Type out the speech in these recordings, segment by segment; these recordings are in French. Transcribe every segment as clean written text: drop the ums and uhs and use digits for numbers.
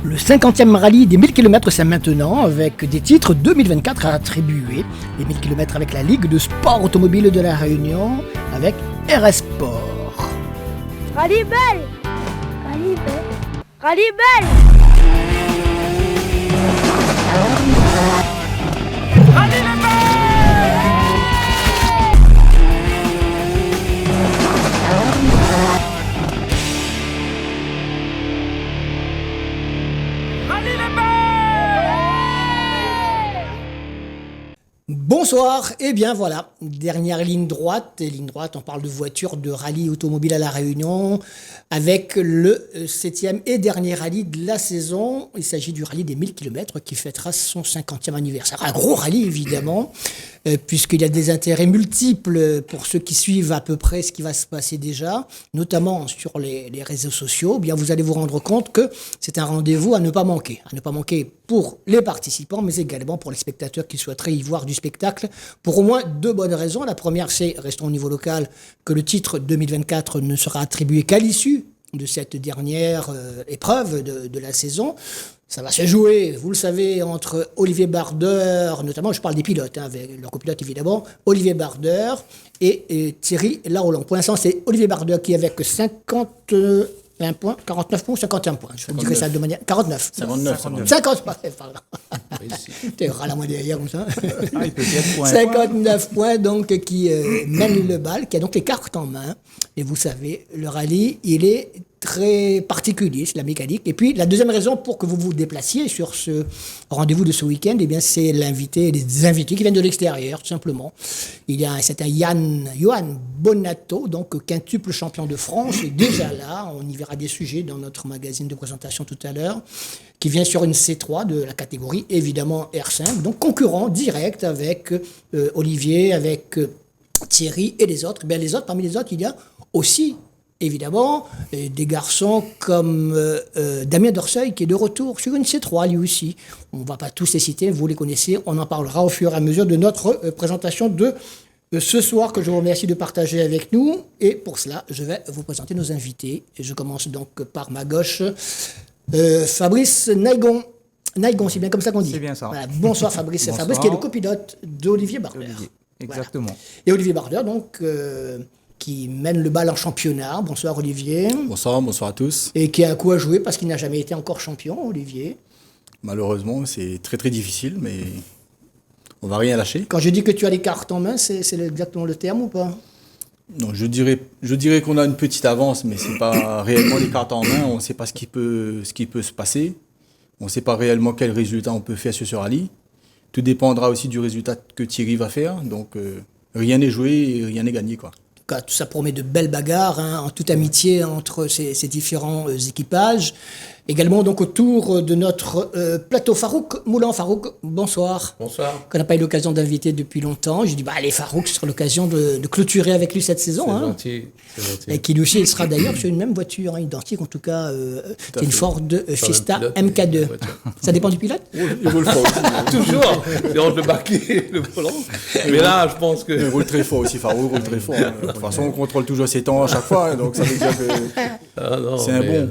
Le 50e rallye des 1000 km, c'est maintenant, avec des titres 2024 à attribuer. Les 1000 km avec la Ligue de sport automobile de la Réunion, avec RS Sport. Rallye belle! Rallye belle! Rallye belle! Rallye le belle! Bonsoir, et bien voilà, dernière ligne droite. Et ligne droite, on parle de voiture de rallye automobile à La Réunion, avec le 7e et dernier rallye de la saison. Il s'agit du rallye des 1000 km qui fêtera son 50e anniversaire. Un gros rallye évidemment, puisqu'il y a des intérêts multiples pour ceux qui suivent à peu près ce qui va se passer déjà, notamment sur les réseaux sociaux. Bien, vous allez vous rendre compte que c'est un rendez-vous à ne pas manquer. À ne pas manquer pour les participants, mais également pour les spectateurs qui souhaiteraient y voir du spectacle, pour au moins deux bonnes raisons. La première, c'est, restons au niveau local, que le titre 2024 ne sera attribué qu'à l'issue de cette dernière épreuve de la saison. Ça va se jouer, vous le savez, entre Olivier Bardeur, notamment je parle des pilotes, avec leur copilote évidemment, Olivier Bardeur et Thierry Laroland. Pour l'instant, c'est Olivier Bardeur qui, avec 51 points, 49 points ou 51 points, je vous dirais ça de manière... 49. 50 points, pardon. Tu es la moitié derrière comme ça. Ah, il peut être point. 59 points donc qui mène le bal, qui a donc les cartes en main. Et vous savez, le rallye, il est très particulier, c'est la mécanique. Et puis, la deuxième raison pour que vous vous déplaciez sur ce rendez-vous de ce week-end, eh bien, c'est les invités qui viennent de l'extérieur, tout simplement. Il y a un certain Johan Bonato, donc quintuple champion de France, est déjà là. On y verra des sujets dans notre magazine de présentation tout à l'heure, qui vient sur une C3 de la catégorie, évidemment, R5, donc concurrent direct avec Olivier, avec Thierry et les autres. Bien, parmi les autres, il y a aussi évidemment, des garçons comme Damien Dorseuil qui est de retour sur une C3 lui aussi. On ne va pas tous les citer, vous les connaissez, on en parlera au fur et à mesure de notre présentation de ce soir que je vous remercie de partager avec nous. Et pour cela, je vais vous présenter nos invités. Et je commence donc par ma gauche, Fabrice Naïgon. Naïgon, c'est bien comme ça qu'on dit. C'est bien ça. Voilà. Bonsoir Fabrice. Bonsoir. Fabrice qui est le copilote d'Olivier Bardeur. Exactement. Voilà. Et Olivier Bardeur, donc... qui mène le bal en championnat. Bonsoir Olivier. Bonsoir à tous. Et qui a un coup à jouer parce qu'il n'a jamais été encore champion, Olivier. Malheureusement, c'est très très difficile, mais on va rien lâcher. Quand je dis que tu as les cartes en main, c'est exactement le terme ou pas? Non, je dirais qu'on a une petite avance, mais c'est pas réellement les cartes en main. On ne sait pas ce qui peut se passer. On ne sait pas réellement quel résultat on peut faire sur ce rallye. Tout dépendra aussi du résultat que Thierry va faire. Donc rien n'est joué et rien n'est gagné, quoi. Tout ça promet de belles bagarres, en toute amitié entre ces différents équipages. Également donc autour de notre plateau Farouk Moulan. Farouk, bonsoir. Bonsoir. Qu'on n'a pas eu l'occasion d'inviter depuis longtemps. J'ai dit, allez Farouk, ce sera l'occasion de clôturer avec lui cette saison. C'est gentil. Et qui lui aussi, il sera d'ailleurs sur une même voiture, identique en tout cas, c'est une Ford Fiesta MK2. Ça dépend du pilote? Il roule fort aussi. Toujours. C'est entre le baquet et le volant. Mais là, je pense que... Il roule très fort aussi, Farouk roule très fort. De toute façon, on contrôle toujours ses temps à chaque fois, donc ça veut dire que c'est un bon.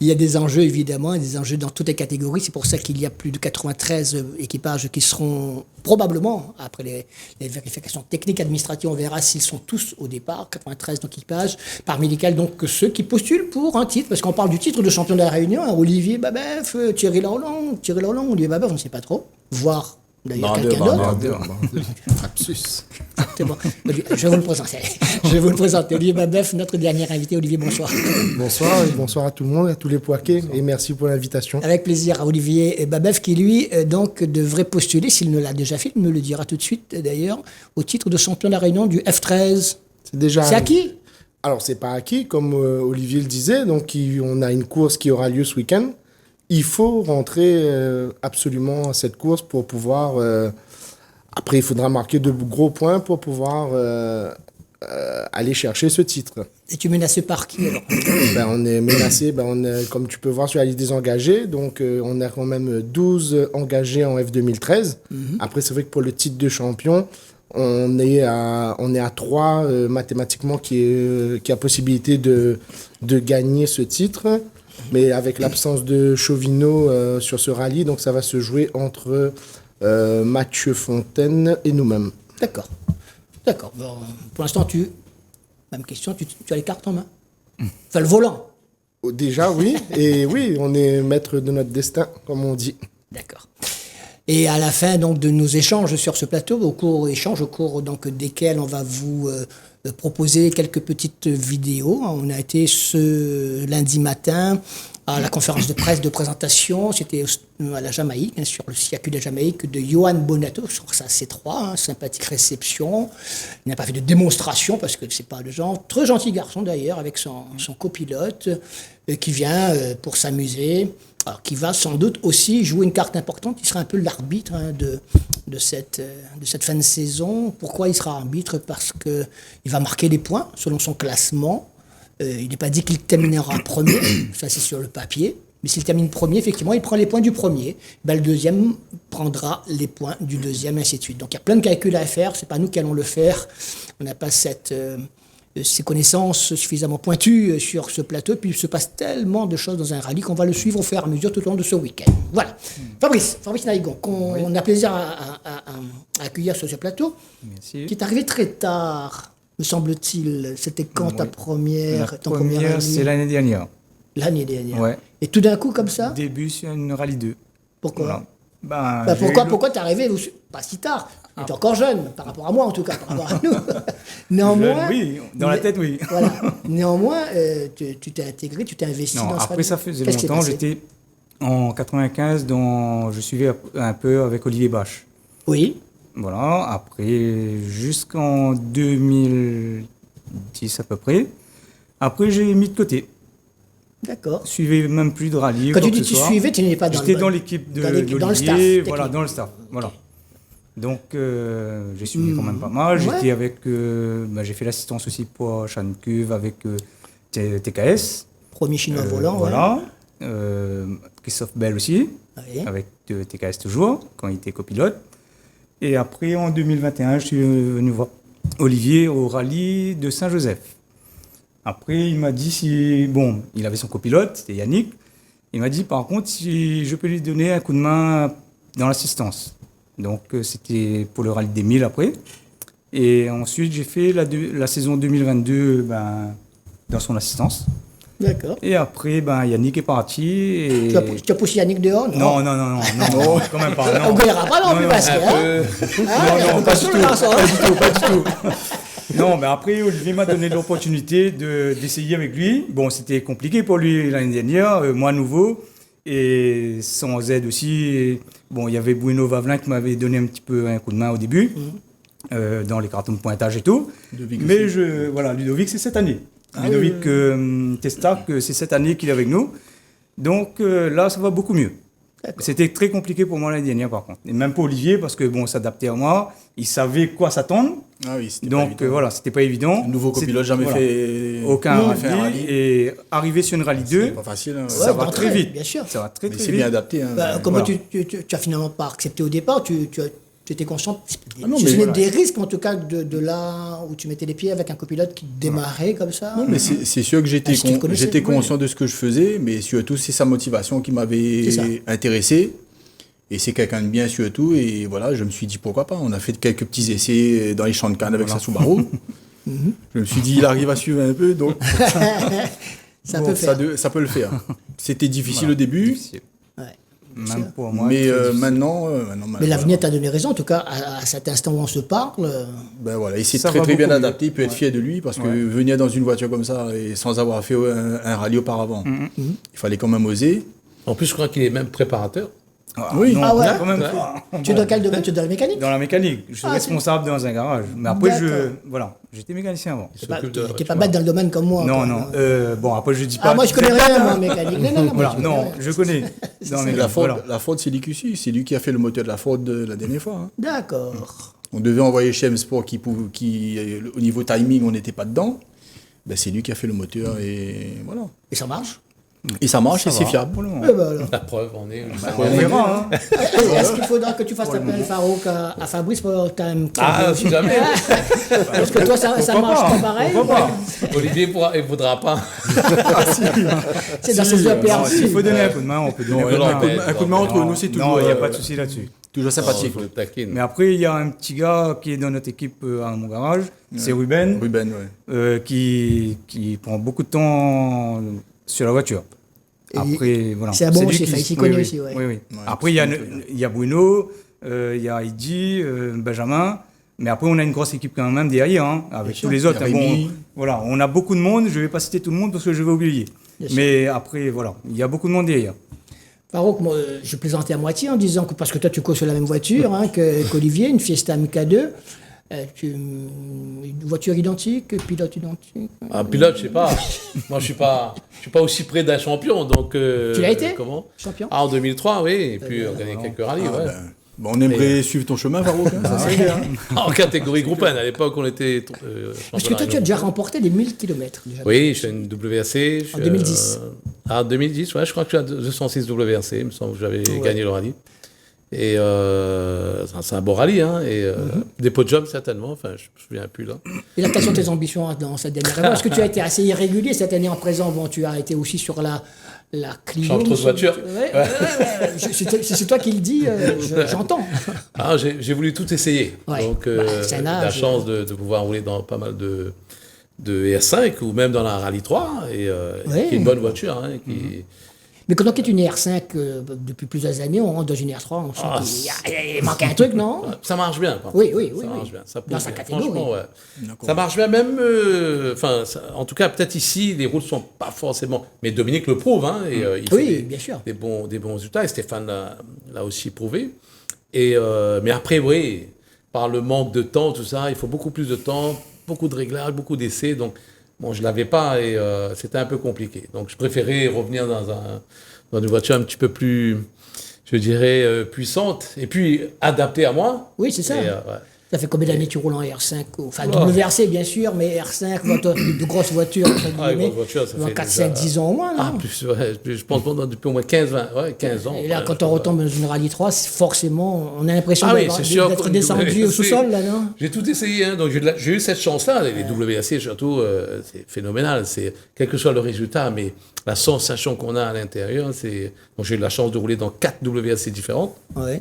Il y a des enjeux évidemment, des enjeux dans toutes les catégories. C'est pour ça qu'il y a plus de 93 équipages qui seront probablement, après les vérifications techniques administratives, on verra s'ils sont tous au départ, 93 équipages, parmi lesquels donc ceux qui postulent pour un titre, parce qu'on parle du titre de champion de la Réunion, Olivier Babef, Thierry Laroland, Olivier Babef, on ne sait pas trop, voire d'ailleurs quelqu'un d'autre. Absus. C'est bon. Je vais vous le présenter. Olivier Babef, notre dernier invité. Olivier, bonsoir. Bonsoir et bonsoir à tout le monde, à tous les Poiquets, et merci pour l'invitation. Avec plaisir à Olivier Babef qui, lui, donc, devrait postuler, s'il ne l'a déjà fait, il me le dira tout de suite, d'ailleurs, au titre de champion de la Réunion du F13. C'est acquis? Alors, c'est pas acquis, comme Olivier le disait. Donc, on a une course qui aura lieu ce week-end. Il faut rentrer absolument à cette course pour pouvoir... après, il faudra marquer de gros points pour pouvoir aller chercher ce titre. Et tu es menacé par qui alors? On est menacé, comme tu peux voir sur la liste des engagés, donc on a quand même 12 engagés en F2013. Après, c'est vrai que pour le titre de champion, on est à 3 mathématiquement qui a possibilité de gagner ce titre. Mais avec l'absence de Chauvineau sur ce rallye, donc ça va se jouer entre Mathieu Fontaine et nous-mêmes. D'accord. D'accord. Bon, pour l'instant, même question, tu as les cartes en main. Enfin, le volant. Déjà, oui. Et oui, on est maître de notre destin, comme on dit. D'accord. Et à la fin donc de nos échanges sur ce plateau, au cours donc desquels on va vous proposer quelques petites vidéos. On a été ce lundi matin à la conférence de presse de présentation, c'était à la Jamaïque, hein, sur le circuit de la Jamaïque de Johan Bonato, sur sa C3, sympathique réception. Il n'a pas fait de démonstration parce que c'est pas le genre, très gentil garçon d'ailleurs, avec son copilote qui vient pour s'amuser. Alors, qui va sans doute aussi jouer une carte importante, il sera un peu l'arbitre de cette fin de saison. Pourquoi il sera arbitre? Parce qu'il va marquer les points selon son classement. Il n'est pas dit qu'il terminera premier, ça c'est sur le papier. Mais s'il termine premier, effectivement, il prend les points du premier. Ben, le deuxième prendra les points du deuxième, et ainsi de suite. Donc il y a plein de calculs à faire, c'est pas nous qui allons le faire. On n'a pas ces connaissances suffisamment pointues sur ce plateau, puis il se passe tellement de choses dans un rallye qu'on va le suivre au fur et à mesure tout au long de ce week-end. Voilà. Fabrice Naïgon, qu'on a plaisir à accueillir sur ce plateau, Merci. qui est arrivé très tard, me semble-t-il. C'était quand ta La première, ton premier première, rallye? c'est l'année dernière. L'année dernière. Ouais. Et tout d'un coup, comme ça? Début sur une rallye 2. Pourquoi? Voilà. Bah, j'ai eu pourquoi t'es arrivé pas si tard? Tu es encore jeune, par rapport à moi en tout cas, par rapport à nous. Néanmoins, oui, dans la tête, oui. Voilà. Néanmoins, tu t'es intégré, tu t'es investi Non, dans ce après rallye. ça faisait Qu'est-ce qui s'est longtemps, passé? j'étais en 95, je suivais un peu avec Olivier Bache. Oui, Voilà, après jusqu'en 2010 à peu près. Après j'ai mis de côté. d'accord. Je suivais même plus de rallye. Quand quoi tu dis que tu ce soit. suivais, tu n'étais pas dans J'étais le dans l'équipe dans le staff d'Olivier, voilà, technique. dans le staff. Voilà. Donc j'ai suivi quand même pas mal. Ouais. J'étais avec, j'ai fait l'assistance aussi pour Chan Cuve avec TKS. Premier chinois volant, Voilà. Christophe Bell aussi, ouais. avec TKS toujours, quand il était copilote. Et après, en 2021, je suis venu voir Olivier au rallye de Saint-Joseph. Après, il m'a dit il avait son copilote, c'était Yannick. Il m'a dit, par contre, si je peux lui donner un coup de main dans l'assistance. Donc, c'était pour le rallye des 1000 après. Et ensuite, j'ai fait la saison 2022 dans son assistance. D'accord. Et après, Yannick est parti. Et... Tu as poussé Yannick dehors? Non, non, quand même pas. On Non. ne verra pas non plus, parce que. Non, pas du tout. Pas du tout. Non, mais après, Olivier m'a donné l'opportunité d'essayer avec lui. Bon, c'était compliqué pour lui l'année dernière, moi nouveau, et sans aide aussi. Et, bon, il y avait Bruno Vavelin qui m'avait donné un petit peu un coup de main au début, dans les cartons de pointage et tout. Ludovic Mais aussi. Ludovic, c'est cette année. Ludovic Testac, c'est cette année qu'il est avec nous. Donc là, ça va beaucoup mieux. C'était très compliqué pour moi l'année dernière, par contre. Et même pour Olivier, parce que s'adapter à moi, il savait quoi s'attendre. Ah oui, c'était Donc pas évident. c'était pas évident. Un nouveau copilote, jamais fait aucun fait un rallye. Et arriver sur une rallye 2, C'est pas facile. Hein. ça va d'entrée, très vite. bien sûr. Ça va très Mais très c'est vite. bien adapté. Hein. Comment Voilà. tu as finalement pas accepté au départ? Tu étais conscient non, tu mais savais voilà. des risques, en tout cas, de là où tu mettais les pieds avec un copilote qui démarrait comme ça? Non, mais c'est sûr que j'étais Ah, je te connaissais, j'étais oui. conscient de ce que je faisais, mais surtout c'est sa motivation qui C'est ça. m'avait intéressé. Et c'est quelqu'un de bien surtout. Et voilà, je me suis dit pourquoi pas. On a fait quelques petits essais dans les champs de canne avec sa Subaru. Je me suis dit il arrive à suivre un peu, donc Ça bon, peut faire. ça peut le faire. C'était difficile au début, Difficile. Ouais. Même pour moi. mais très difficile. maintenant, Mais l'avenir t'a donné raison, en tout cas, à cet instant où on se parle. ben voilà, il s'est Ça très va très bien beaucoup mieux. adapté. Il peut être fier de lui parce que Ouais. venir dans une voiture comme ça et sans avoir fait un rallye auparavant, il fallait quand même oser. En plus, je crois qu'il est même préparateur. Oui. Non, Ah ouais. quand même pas. Tu es dans quel domaine? Tu es dans la mécanique? Dans la mécanique. Je suis Ah, responsable dans un garage. Mais après, D'accord. j'étais mécanicien avant. Tu n'es s'occupe pas bête dans le domaine comme moi. Non, quoi. non. Bon, après, je dis pas. Ah, moi, je connais rien, moi, en mécanique. Non, moi, Voilà, je connais non, rien. je connais. Dans Mais les la Ford, voilà. c'est l'IQC. C'est lui qui a fait le moteur de la Ford la dernière fois. Hein. D'accord. On devait envoyer chez M-Sport qui, au niveau timing, on n'était pas dedans. Ben, c'est lui qui a fait le moteur et voilà. Et ça marche? Et ça marche, et c'est va, fiable. pour le moment. Eh ben alors. La preuve, on est. On verra. Hein. Est-ce qu'il faudra que tu fasses appel Farouk à Fabrice pour quand même. Ah, si jamais. Parce que toi, ça marche pas pareil. Pourquoi pas Olivier il voudra pas. C'est dans ses EPR. Non, s'il faut donner un coup de main, on peut donner un coup de non, main. mais- Un coup de main entre nous, c'est toujours, Non, il n'y a pas de souci là-dessus. toujours sympathique. Je le taquine. Mais après, il y a un petit gars qui est dans notre équipe à mon garage, c'est Ruben, Ruben, ouais. qui prend beaucoup de temps sur la voiture. Et Après, voilà. c'est un bon lui chef, qui- il s'y connaît aussi, ouais. Oui, oui. Ouais, Après, il y a Bruno, il y a Heidi, Benjamin. Mais après, on a une grosse équipe quand même derrière, hein, avec tous les autres. Il y a Rémi. Voilà, on a beaucoup de monde. Je ne vais pas citer tout le monde parce que je vais oublier. Bien sûr. Mais après, voilà, il y a beaucoup de monde derrière. Farouk, moi, je plaisantais à moitié en disant que, parce que toi, tu cours sur la même voiture qu'Olivier, une Fiesta MK2. Une voiture identique, pilote identique. Un pilote, je sais pas. Moi, je suis pas aussi près d'un champion, donc. Tu l'as été Comment Champion. Ah, en 2003, oui. Et puis, on a gagné quelques rallyes, ouais. Bon, on aimerait suivre ton chemin, Farouk. hein, ça serait bien. En catégorie groupe 1, à l'époque, on était. Parce que toi, tu as déjà remporté des 1000 km. Oui, je suis une WRC. En 2010. En 2010, ouais, je crois que je suis à 206 WRC, il me semble que j'avais gagné le rallye. Et c'est un beau rallye, hein, et des podiums certainement, enfin je me souviens plus là. Et là, quelles sont tes ambitions dans cette dernière année? Parce que tu as été assez irrégulier cette année en présent. Bon, tu as été aussi sur la Clio. Change trop de voiture. Ouais. C'est toi qui le dis, j'entends. Ah, j'ai voulu tout essayer, Ouais. donc c'est un la âge. chance de pouvoir rouler dans pas mal de R5 ou même dans la Rallye 3, et Ouais. qui est une bonne voiture, hein, qui... Mais quand on est une R5 depuis plusieurs années, on rentre dans une R3, on sent qu'il manque un truc, non? Ça marche bien. par Oui, contre. oui, oui, Ça oui. marche bien. Ça Dans pousse sa bien. catégorie. Franchement, ouais. Ça marche bien, même. En tout cas, peut-être ici, les routes sont pas forcément. Mais Dominique le prouve, hein, et il fait Oui, bien sûr. des bons résultats. Et Stéphane l'a aussi prouvé. Et mais après, oui, par le manque de temps, tout ça, il faut beaucoup plus de temps, beaucoup de réglages, beaucoup d'essais. Donc, bon, je l'avais pas et c'était un peu compliqué. Donc, je préférais revenir dans une voiture un petit peu plus, je dirais, puissante et puis adaptée à moi. Oui, c'est ça. Et, ouais. Ça fait combien d'années que tu roules en R5? Enfin, WRC, bien sûr, mais R5, de grosses voitures, entre Ah, les guillemets, grosses voitures, ça fait 4, déjà- 5, 10 ans au moins, non? Ah, plus, ouais, je pense depuis au moins 15 ans. Et là, ouais, quand on retombe dans une Rallye 3, forcément, on a l'impression Ah oui, c'est sûr, d'être comme descendu WRC. au sous-sol, là, non? J'ai tout essayé, hein, donc j'ai eu cette chance-là. Les WRC, surtout, c'est phénoménal. C'est, quel que soit le résultat, mais la sensation qu'on a à l'intérieur, c'est... Donc j'ai eu la chance de rouler dans 4 WRC différentes. Ouais.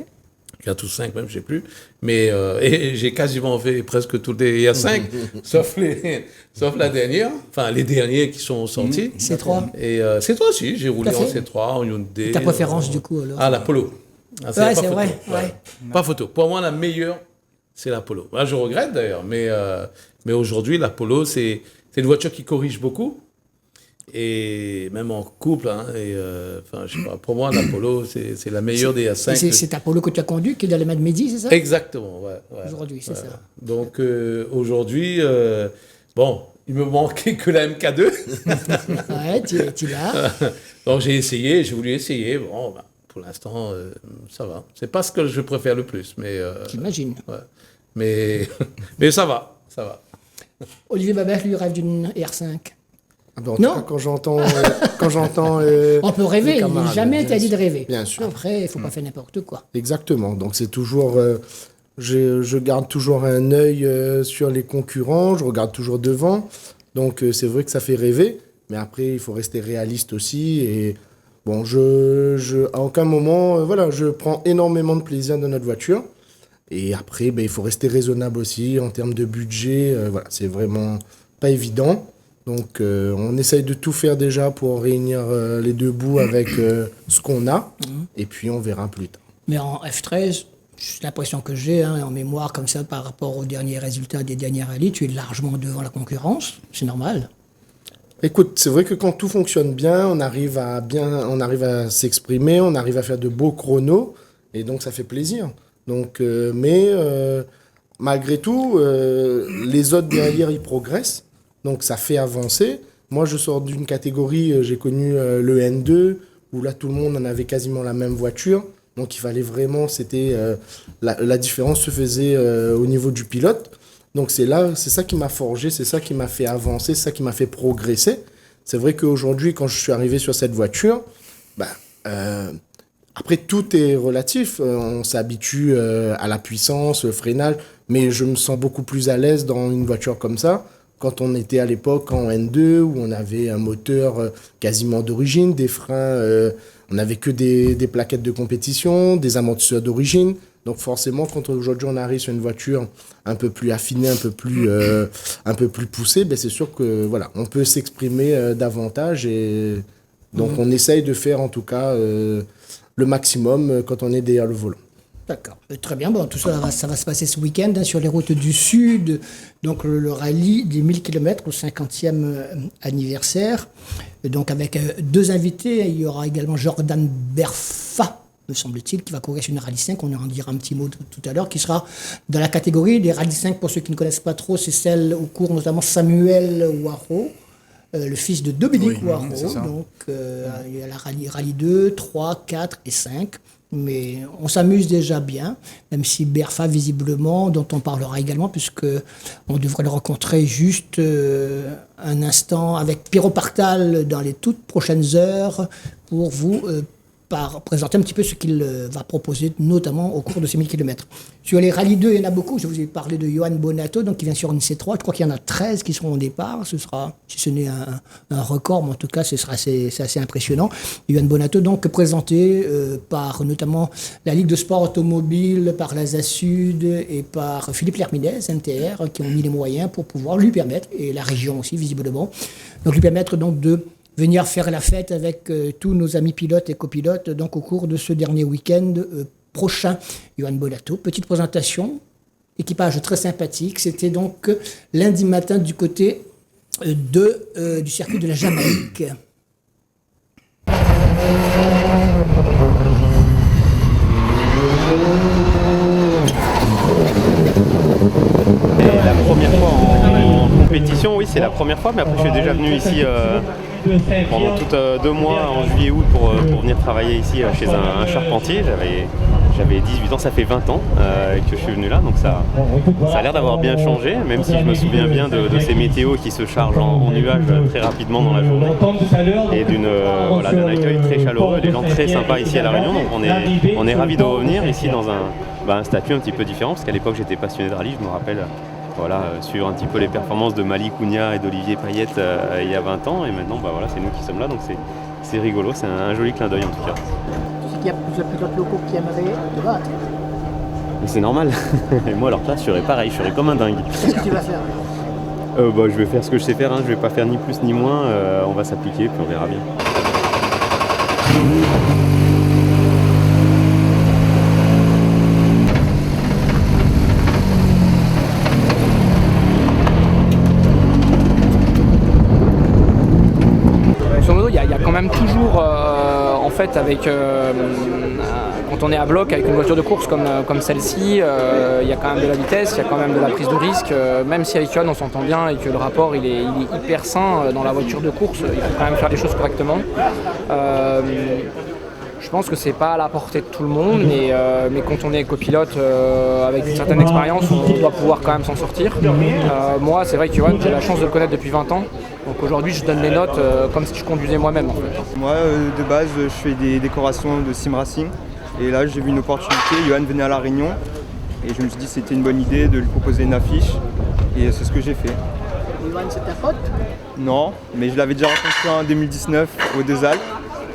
4 ou 5 même, je sais plus. Mais et j'ai quasiment fait presque toutes les R5, sauf la dernière. Enfin, les derniers qui sont sortis. C3. Et c'est toi aussi, j'ai roulé Tout à en fait. C3, en Hyundai. Ta préférence, du coup, alors? Ah, la Polo. Ah, Ouais, pas c'est photo. vrai, ouais. Pas photo. Pour moi, la meilleure, c'est la Polo. Là, je regrette d'ailleurs, mais aujourd'hui, la Polo, c'est une voiture qui corrige beaucoup. Et même en couple, hein, enfin, je sais pas, pour moi, la Polo, c'est la meilleure des A5. C'est ta Polo que tu as conduit, qui est dans les mains de Mehdi, c'est ça? Exactement, ouais. Aujourd'hui, c'est ça. Donc, aujourd'hui, bon, il me manquait que la MK2. Ouais, tu l'as. Donc, j'ai voulu essayer. Bon, bah, pour l'instant, ça va. C'est pas ce que je préfère le plus, mais... J'imagine. ouais. Mais ça va. Olivier Babert, lui, rêve d'une R5. Ah ben, en tout Non. cas, quand j'entends On peut rêver, les il n'est camarades, jamais bien interdit de sûr. rêver. Bien sûr. Après, il ne faut pas faire n'importe quoi. Exactement. Donc c'est toujours, je garde toujours un œil sur les concurrents, je regarde toujours devant. Donc c'est vrai que ça fait rêver, mais après il faut rester réaliste aussi. Et bon, à aucun moment, voilà, je prends énormément de plaisir dans notre voiture. Et après, ben, il faut rester raisonnable aussi en termes de budget. Voilà, c'est vraiment pas évident. Donc on essaye de tout faire déjà pour réunir les deux bouts avec ce qu'on a. Et puis on verra plus tard. Mais en F13, c'est l'impression que j'ai, en mémoire comme ça, par rapport aux derniers résultats des dernières rallyes, tu es largement devant la concurrence. C'est normal. Écoute, c'est vrai que quand tout fonctionne bien, on arrive à s'exprimer, on arrive à faire de beaux chronos, et donc ça fait plaisir. Donc, malgré tout, les autres derrière, ils progressent, donc ça fait avancer. Moi, je sors d'une catégorie, j'ai connu le N2, où là, tout le monde en avait quasiment la même voiture. Donc, il fallait vraiment, la différence se faisait au niveau du pilote. Donc, c'est ça qui m'a forgé, c'est ça qui m'a fait avancer, c'est ça qui m'a fait progresser. C'est vrai qu'aujourd'hui, quand je suis arrivé sur cette voiture, après, tout est relatif. On s'habitue à la puissance, le freinage, mais je me sens beaucoup plus à l'aise dans une voiture comme ça. Quand on était à l'époque en N2, où on avait un moteur quasiment d'origine, des freins, on n'avait que des plaquettes de compétition, des amortisseurs d'origine. Donc forcément, quand aujourd'hui on arrive sur une voiture un peu plus affinée, un peu plus poussée, c'est sûr que voilà, on peut s'exprimer davantage. Et donc on essaye de faire en tout cas le maximum quand on est derrière le volant. D'accord, très bien. Bon, tout ça, ça va se passer ce week-end sur les routes du Sud. Donc le rallye des 1000 km au 50e anniversaire. Et donc avec deux invités, il y aura également Jordan Berfa, me semble-t-il, qui va courir sur une Rallye 5. On en dira un petit mot tout à l'heure, qui sera dans la catégorie des Rallye 5. Pour ceux qui ne connaissent pas trop, c'est celle où court notamment Samuel Waro, le fils de Dominique Waro. Donc il y a la Rallye 2, 3, 4 et 5. Mais on s'amuse déjà bien, même si Berfa, visiblement, dont on parlera également, puisque on devrait le rencontrer juste un instant avec Pierrot Partal dans les toutes prochaines heures pour vous présenter un petit peu ce qu'il va proposer, notamment au cours de ces 1000 km. Sur les rallyes 2, il y en a beaucoup. Je vous ai parlé de Johan Bonato, donc qui vient sur une C3. Je crois qu'il y en a 13 qui seront au départ. Ce sera, si ce n'est un record, mais en tout cas, c'est assez impressionnant. Johan Bonato, donc, présenté par notamment la Ligue de sport automobile, par l'ASA Sud et par Philippe Lerminez, NTR, qui ont mis les moyens pour pouvoir lui permettre, et la région aussi, visiblement, donc lui permettre donc de venir faire la fête avec tous nos amis pilotes et copilotes donc au cours de ce dernier week-end prochain. Johan Bonato, petite présentation, équipage très sympathique. C'était donc lundi matin du côté du circuit de la Jamaïque. Et la première fois en compétition, oui, c'est la première fois, mais après je suis déjà venu ici pendant 2 mois en juillet-août pour venir travailler ici chez un charpentier. J'avais 18 ans, ça fait 20 ans que je suis venu là, donc ça a l'air d'avoir bien changé, même si je me souviens bien de ces météos qui se chargent en nuages très rapidement dans la journée, et d'un accueil très chaleureux, des gens très sympas ici à La Réunion, donc on est ravis de revenir ici dans un statut un petit peu différent, parce qu'à l'époque j'étais passionné de rallye, je me rappelle suivre un petit peu les performances de Malik Ounia et d'Olivier Payette il y a 20 ans, et maintenant c'est nous qui sommes là, donc c'est rigolo, c'est un joli clin d'œil en tout cas. Il y a plusieurs pilotes locaux qui aimeraient te battre. Mais c'est normal. Et moi, à leur place, je serais pareil, je serais comme un dingue. Qu'est-ce que tu vas faire? Je vais faire ce que je sais faire, je vais pas faire ni plus ni moins. On va s'appliquer, puis on verra bien. Il y a quand même toujours, quand on est à bloc avec une voiture de course comme celle-ci, il y a quand même de la vitesse, il y a quand même de la prise de risque. Même si avec Johan on s'entend bien et que le rapport il est hyper sain dans la voiture de course, il faut quand même faire les choses correctement. Je pense que c'est pas à la portée de tout le monde, mais quand on est copilote avec une certaine expérience, on doit pouvoir quand même s'en sortir. Moi, c'est vrai que Johan, j'ai la chance de le connaître depuis 20 ans. Donc aujourd'hui, je donne les notes comme si je conduisais moi-même en fait. Moi, de base, je fais des décorations de sim racing. Et là, j'ai vu une opportunité. Johan venait à La Réunion. Et je me suis dit que c'était une bonne idée de lui proposer une affiche. Et c'est ce que j'ai fait. Johan, c'est ta faute? Non, mais je l'avais déjà rencontré en 2019 aux Deux Alpes.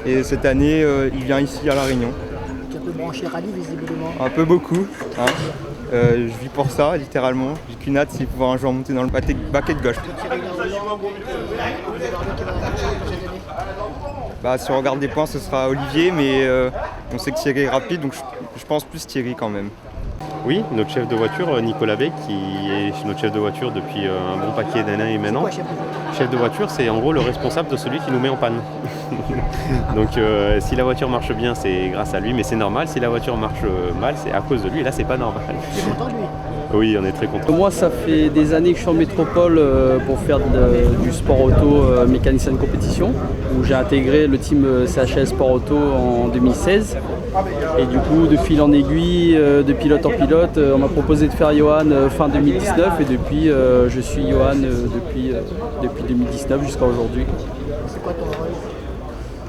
Et cette année, il vient ici à La Réunion. Tu es un peu branché rallye visiblement. Un peu beaucoup. Je vis pour ça, littéralement. J'ai qu'une hâte, c'est pouvoir un jour monter dans le baquet de gauche. Si on regarde des points, ce sera Olivier, mais on sait que Thierry est rapide, donc je pense plus Thierry quand même. Oui, notre chef de voiture, Nicolas Beck, qui est notre chef de voiture depuis un bon paquet d'années maintenant. Chef de voiture, c'est en gros le responsable de celui qui nous met en panne. Donc si la voiture marche bien, c'est grâce à lui, mais c'est normal. Si la voiture marche mal, c'est à cause de lui, et là c'est pas normal. Tu es content de lui? Oui, on est très content. Moi, ça fait des années que je suis en métropole pour faire du sport auto mécanicien de compétition, où j'ai intégré le team CHS Sport Auto en 2016. Et du coup, de fil en aiguille, de pilote en pilote, on m'a proposé de faire Johan fin 2019, et depuis, je suis Johan depuis 2019 jusqu'à aujourd'hui.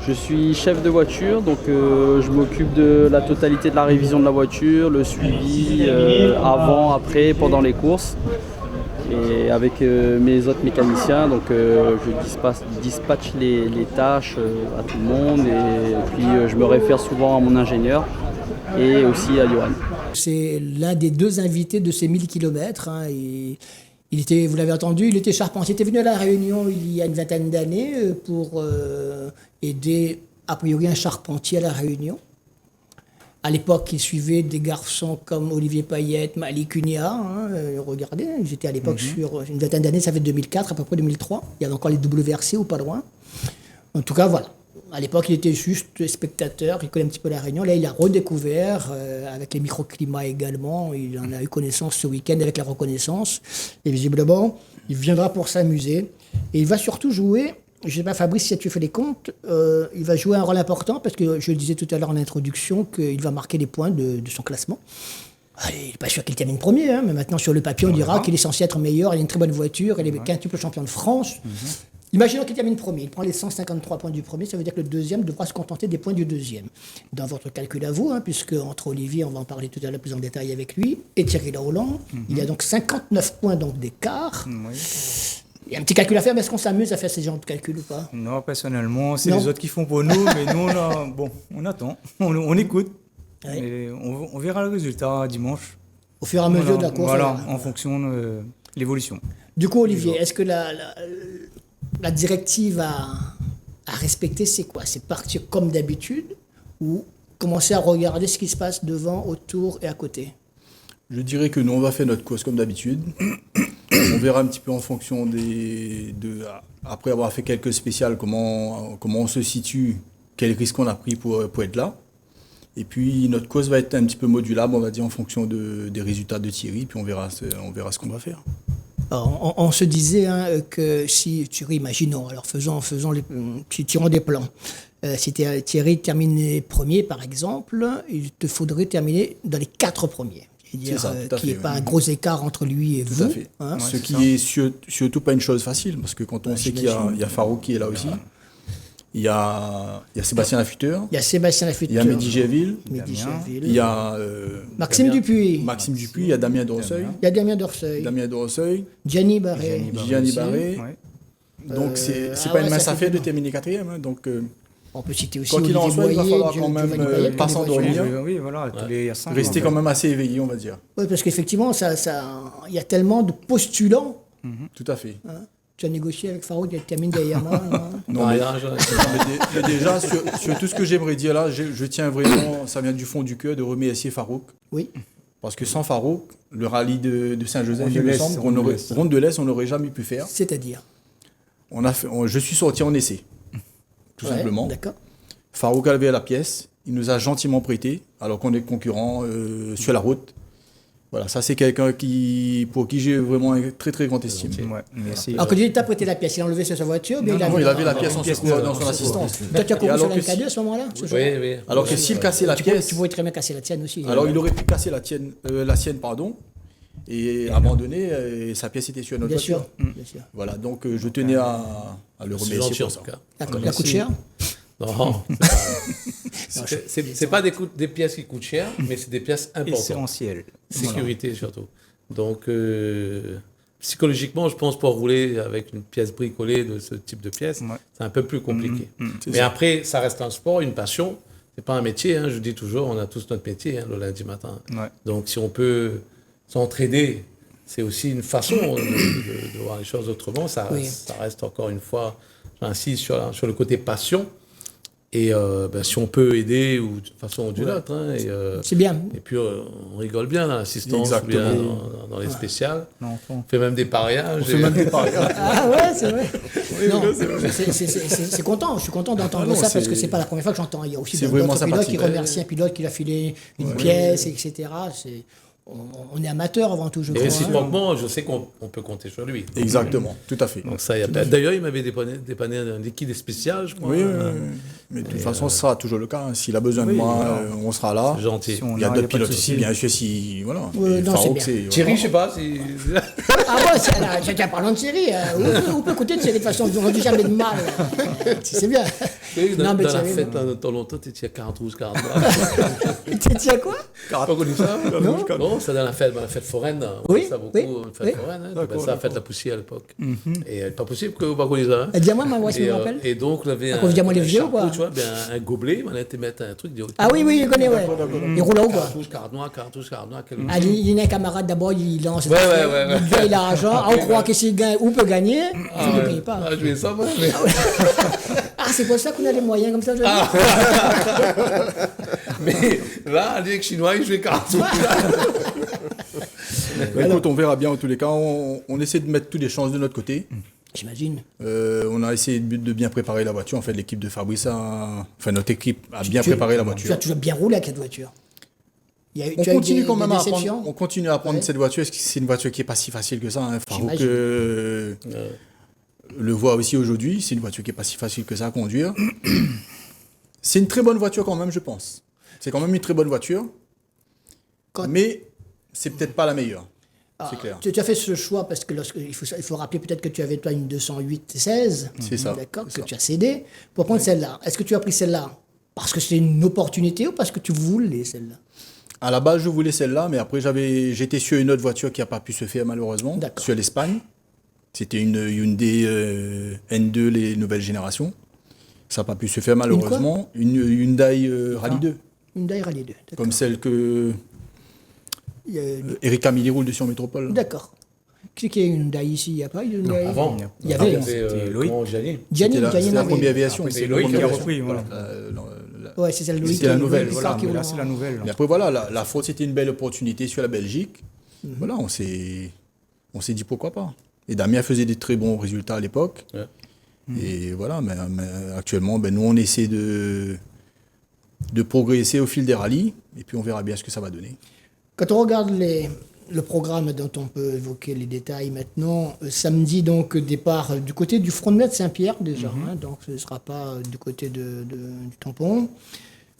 Je suis chef de voiture, donc je m'occupe de la totalité de la révision de la voiture, le suivi avant, après, pendant les courses. Et avec mes autres mécaniciens, donc je dispatche les tâches à tout le monde et puis je me réfère souvent à mon ingénieur et aussi à Johan. C'est l'un des deux invités de ces 1000 km. Il était, vous l'avez entendu, il était charpentier. Il était venu à La Réunion il y a une vingtaine d'années pour aider, a priori, un charpentier à La Réunion. À l'époque, il suivait des garçons comme Olivier Payette, Malik Cunha. Regardez, j'étais à l'époque sur une vingtaine d'années, ça fait 2004, à peu près 2003. Il y avait encore les WRC ou pas loin. En tout cas, voilà. À l'époque, il était juste spectateur, il connaît un petit peu La Réunion. Là, il a redécouvert, avec les microclimats également. Il en a eu connaissance ce week-end avec la reconnaissance. Et visiblement, il viendra pour s'amuser. Et il va surtout jouer, je ne sais pas Fabrice si tu fais les comptes, il va jouer un rôle important parce que je le disais tout à l'heure en introduction qu'il va marquer les points de son classement. Il n'est pas sûr qu'il termine premier, mais maintenant sur le papier on dira qu'il est censé être meilleur, il a une très bonne voiture, il est quintuple champion de France. Imaginons qu'il termine premier, il prend les 153 points du premier, ça veut dire que le deuxième devra se contenter des points du deuxième. Dans votre calcul à vous, puisque entre Olivier, on va en parler tout à l'heure plus en détail avec lui, et Thierry Laurent, il y a donc 59 points d'écart. Il y a un petit calcul à faire, mais est-ce qu'on s'amuse à faire ces genres de calculs ou pas? Non, personnellement, c'est les autres qui font pour nous, mais nous, on attend, on écoute. Et on verra le résultat dimanche. Au fur et à mesure de la course. Voilà, en fonction de l'évolution. Du coup, Olivier, est-ce que la directive à respecter, c'est quoi? C'est partir comme d'habitude ou commencer à regarder ce qui se passe devant, autour et à côté? Je dirais que nous, on va faire notre course comme d'habitude. On verra un petit peu en fonction après avoir fait quelques spéciales, comment on se situe, quels risques on a pris pour être là. Et puis notre course va être un petit peu modulable, on va dire, en fonction des résultats de Thierry, puis on verra ce qu'on va faire. Alors, on se disait que si Thierry, imaginons, alors tirons des plans. Si Thierry terminait premier, par exemple, il te faudrait terminer dans les 4 premiers. C'est-à-dire qu'il n'y ait pas un gros écart entre lui et vous. Tout à fait. Ce qui est surtout pas une chose facile, parce que quand on sait qu'il y a Farouk qui est là aussi, il y a Sébastien Lafuteur, il y a Mehdi Gerville, il y a Maxime Dupuis, il y a Damien Dorceuil, Gianni Barré. Donc c'est pas une mince affaire de terminer 4e. Donc on peut citer aussi quoi qu'il en soit, il va falloir quand même pas s'endormir. Oui, voilà, rester quand même assez éveillé, on va dire. Oui, parce qu'effectivement, il y a tellement de postulants. Tout à fait. Tu as négocié avec Farouk, il termine derrière moi. Non, mais déjà, sur tout ce que j'aimerais dire là, je tiens vraiment, ça vient du fond du cœur, de remercier Farouk. Oui. Parce que sans Farouk, le rallye de Saint-Joseph, il me semble Ronde de l'Est, on n'aurait jamais pu faire. C'est-à-dire je suis sorti en essai, tout simplement. D'accord. Farouk avait la pièce, il nous a gentiment prêté, alors qu'on est concurrents sur la route. Voilà, ça c'est quelqu'un pour qui j'ai vraiment un très très grand estime. Alors que tu as prêté la pièce, il a enlevé sur sa voiture, mais il avait la pièce dans son assistance. Toi tu as couru sur la MK2 à ce moment-là? Oui. Alors que s'il cassait la pièce... Tu pouvais très bien casser la tienne aussi. Alors il aurait pu casser la sienne, et abandonner, et sa pièce était sur notre voiture. Bien sûr. Voilà, donc je tenais à le remercier pour ça. La coûte cher? Non, c'est pas des pièces qui coûtent cher, mais c'est des pièces importantes. Essentielles. Sécurité surtout. Donc, psychologiquement, je pense pour rouler avec une pièce bricolée de ce type de pièce, c'est un peu plus compliqué. Mais après, ça reste un sport, une passion. C'est pas un métier, je dis toujours, on a tous notre métier le lundi matin. Donc, si on peut s'entraider, c'est aussi une façon de voir les choses autrement. Ça reste encore une fois, j'insiste sur le côté passion. Et si on peut aider ou d'une façon ou d'une autre. C'est bien. Et puis on rigole bien dans l'assistance, bien dans les spéciales. On fait même des pariages. Ah ouais, c'est vrai. C'est content. Je suis content d'entendre ça parce que c'est pas la première fois que j'entends. Il y a aussi d'autres pilotes qui remercient un pilote qui lui a filé une pièce, etc. On est amateur avant tout, je crois. Et réciproquement, je sais qu'on peut compter sur lui. Exactement, tout à fait. Donc ça, d'ailleurs, il m'avait dépanné un liquide spécial, je crois. Oui. Mais de toute façon, ce sera toujours le cas. S'il a besoin de moi, on sera là. C'est gentil. Il y a d'autres pilotes aussi, bien sûr. Voilà. Non, c'est bien. Thierry, je sais pas si... Ah bon, c'est un parlant de série. On peut écouter de série de façon, on ne dit jamais de mal. C'est bien. Dans mais la sérieux, fête, non. dans temps longtemps, tu étais à 40 rouges, 40 noirs. Tu as quoi? T'as pas connu ça? Non, c'est dans la fête foraine. On Oui, fait ça beaucoup, oui, une fête oui. foraine. Hein. Ça, la fête de la poussière à l'époque. Et pas possible que vous ne pas connu ça. Hein. Dis-moi, moi, je Et, me rappelle. et donc, on avait Qu'on dit à moi les vieux, chapeau, quoi. tu vois, un gobelet, on allait te mettre un truc. Ah oui, je connais, ouais. Il roule haut, quoi. 40 rouges, 40 noirs, 40 rouges, 40 noirs. Ah, il y a un camarade d'abord, il lance. Ouais. Il gagne l'argent. On croit que s'il gagne, ou peut gagner, tu ne gagnes pas. Ah, je vais ça, moi. Mais... Ah, c'est pour ça qu'on a les moyens comme ça. mais là, avec chinois, il jouait 40 rouges. Écoute, on verra bien en tous les cas. On essaie de mettre toutes les chances de notre côté. J'imagine. On a essayé de bien préparer la voiture. En fait, l'équipe de Fabrice notre équipe a bien préparé la Tu voiture. as toujours bien roulé avec cette voiture. On continue quand même à apprendre. déceptions? On continue à apprendre Ouais. cette voiture. Parce que c'est une voiture qui est pas si facile que ça. Hein. Farouk J'imagine. le voit aussi aujourd'hui. C'est une voiture qui est pas si facile que ça à conduire. C'est une très bonne voiture quand même, je pense. C'est quand même une très bonne voiture. Mais c'est peut-être pas la meilleure. Ah, C'est clair. tu as fait ce choix parce que il faut rappeler peut-être que tu avais toi une 208-16. C'est ça. D'accord, C'est que ça. tu as cédé pour prendre celle-là. Est-ce que tu as pris celle-là parce que c'est une opportunité ou parce que tu voulais celle-là? À la base, je voulais celle-là, mais après, j'étais sur une autre voiture qui n'a pas pu se faire malheureusement, D'accord. sur l'Espagne. C'était une Hyundai N2, les nouvelles générations. Ça n'a pas pu se faire malheureusement. Une Hyundai Rally 2, Hyundai Rally 2. D'accord. comme celle que Il y a- Eric Camilli roule dessus en métropole. D'accord. Qui est une Hyundai ici? Il n'y a pas une Hyundai? Avant, Il y avait. C'était Loïc. Gianni. Gianni, C'était la oui. première version. Après, c'est C'est Loïc la qui a première repris, version. voilà. Ouais, c'est celle de Loïc. C'était la nouvelle, Loïc voilà. qui roule Là, en- c'est la nouvelle. Et après, voilà, la faute, c'était une belle opportunité sur la Belgique. Voilà, on s'est dit pourquoi pas. Et Damien faisait des très bons résultats à l'époque. Ouais. Et voilà, mais actuellement, nous, on essaie de progresser au fil des rallyes. Et puis, on verra bien ce que ça va donner. Quand on regarde le programme dont on peut évoquer les détails maintenant, samedi, donc, départ du côté du front de mer de Saint-Pierre, déjà. Hein, donc, ce ne sera pas du côté du tampon.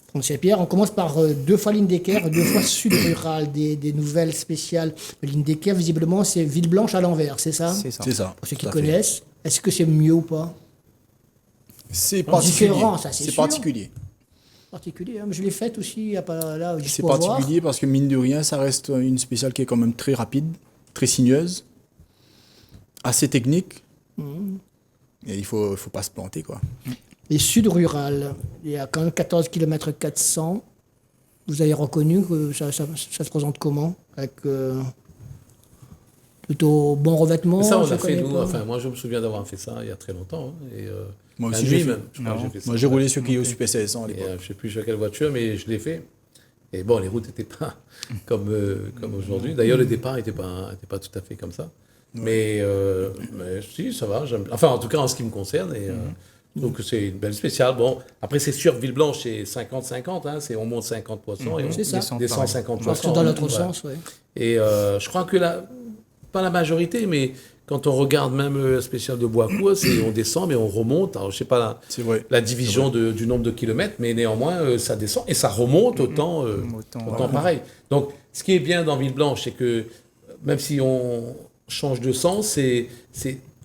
Front de Saint-Pierre, on commence par 2 fois Lindecker, 2 fois Sud Rural, des nouvelles spéciales. Lindecker, visiblement, c'est Villeblanche à l'envers, c'est ça? C'est ça. C'est ça. Pour ceux qui tout à fait. connaissent, est-ce que c'est mieux ou pas? C'est Différent, particulier. ça, c'est C'est sûr. particulier. Particulier, hein, mais je l'ai faite aussi, il y a pas là, juste C'est pour voir. particulier parce que, mine de rien, ça reste une spéciale qui est quand même très rapide, très sinueuse, assez technique. Et il faut pas se planter, quoi. Les Sud Rural, il y a quand même 14 km 400. Vous avez reconnu que ça se présente comment? Avec plutôt bon revêtement? Ça, on je l'a fait, connais nous. pas. Enfin, moi, je me souviens d'avoir fait ça il y a très longtemps. Hein, et, Moi la aussi, nuit j'ai fait. même. Je crois que j'ai fait ça. Moi, j'ai roulé sur Clio Super 1600 à Et, l'époque. je ne sais plus sur quelle voiture, mais je l'ai fait. Et bon, les routes n'étaient pas comme aujourd'hui. D'ailleurs, le départ n'était pas tout à fait comme ça. Mais si, ça va. Enfin, en tout cas, en ce qui me concerne. Et, je trouve que c'est une belle spéciale. Bon, après, c'est sûr, Villeblanche, c'est 50-50. Hein, on monte 50% et on C'est ça. descend 50%. Je pense que dans l'autre Voilà. sens, oui. Et je crois que pas la majorité, mais quand on regarde même la spéciale de Boiscourt, on descend, mais on remonte. Alors, je sais pas C'est vrai. la division du nombre de kilomètres, mais néanmoins, ça descend et ça remonte autant pareil. Donc, ce qui est bien dans Villeblanche, c'est que même si on change de sens,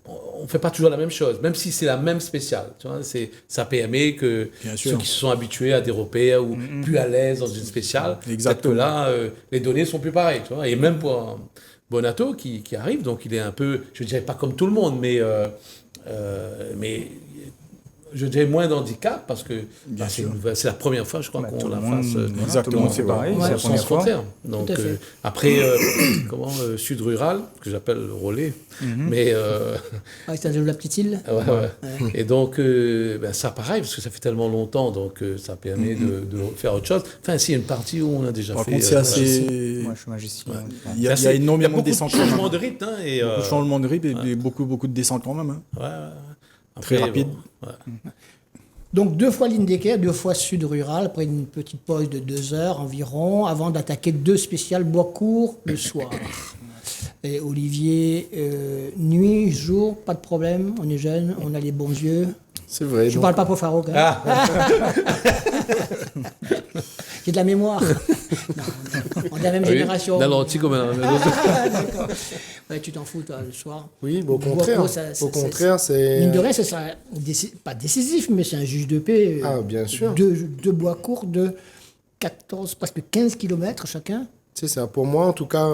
on ne fait pas toujours la même chose, même si c'est la même spéciale. Tu vois, ça permet que Bien sûr. ceux qui se sont habitués à des repères ou plus à l'aise dans une spéciale, Exactement. peut-être que là, les données sont plus pareilles. Tu vois. Et même pour Bonato qui arrive, donc il est un peu, je ne dirais pas comme tout le monde, mais je dirais moins d'handicap parce que c'est la première fois, je crois, qu'on la fasse. Exactement, c'est pareil. C'est la Sans première fois. frontières. Donc, Tout à fait. après, Sud Rural, que j'appelle le relais, mais Ah, c'est la petite île. ouais. Et donc, ça pareil, parce que ça fait tellement longtemps, donc ça permet de faire autre chose. Enfin, si, il y a une partie où on a déjà Par fait. contre, c'est assez. Moi, je suis magicien. Il y a énormément de beaucoup descentes. de changements de rythme. Hein, et, Beaucoup de changements de rythme et beaucoup de descentes quand même. Hein. ouais. Très Après, rapide. bon, ouais. Donc 2 fois Lindecker, 2 fois Sud Rural, après une petite pause de 2 heures environ, avant d'attaquer 2 spéciales Boiscourt le soir. Et Olivier, nuit, jour, pas de problème, on est jeune, on a les bons yeux. C'est vrai. Je ne parle pas pour Farouk. Hein. J'ai de la mémoire. Non, on est de la même génération. D'un lentille comme un. D'accord. Ouais, tu t'en fous, toi, le soir. Oui, mais au Boaco, contraire. ça- Au contraire, c'est. Mine de rien, ça sera pas décisif, mais c'est un juge de paix. Ah, bien sûr. Deux bois courts de 14, presque 15 km chacun. C'est ça. Pour moi, en tout cas,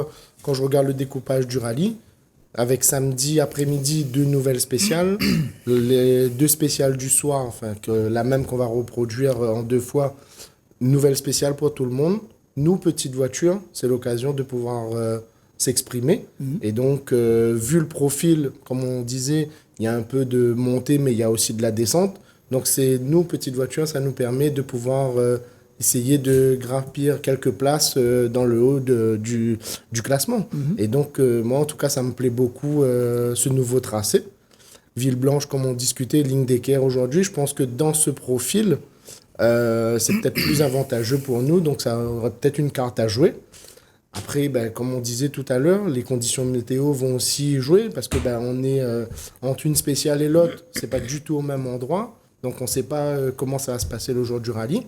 quand je regarde le découpage du rallye, avec samedi après-midi 2 nouvelles spéciales, les 2 spéciales du soir, enfin, la même qu'on va reproduire en 2 fois, nouvelle spéciale pour tout le monde. Nous, petites voitures, c'est l'occasion de pouvoir s'exprimer. Et donc, vu le profil, comme on disait, il y a un peu de montée, mais il y a aussi de la descente. Donc, nous, petites voitures, ça nous permet de pouvoir essayer de gravir quelques places dans le haut du classement. Et donc, moi, en tout cas, ça me plaît beaucoup, ce nouveau tracé. Villeblanche, comme on discutait, ligne d'équerre aujourd'hui, je pense que dans ce profil, c'est peut-être plus avantageux pour nous, donc ça aurait peut-être une carte à jouer. Après, comme on disait tout à l'heure, les conditions météo vont aussi jouer, parce que on est entre une spéciale et l'autre, c'est pas du tout au même endroit, donc on ne sait pas comment ça va se passer le jour du rallye.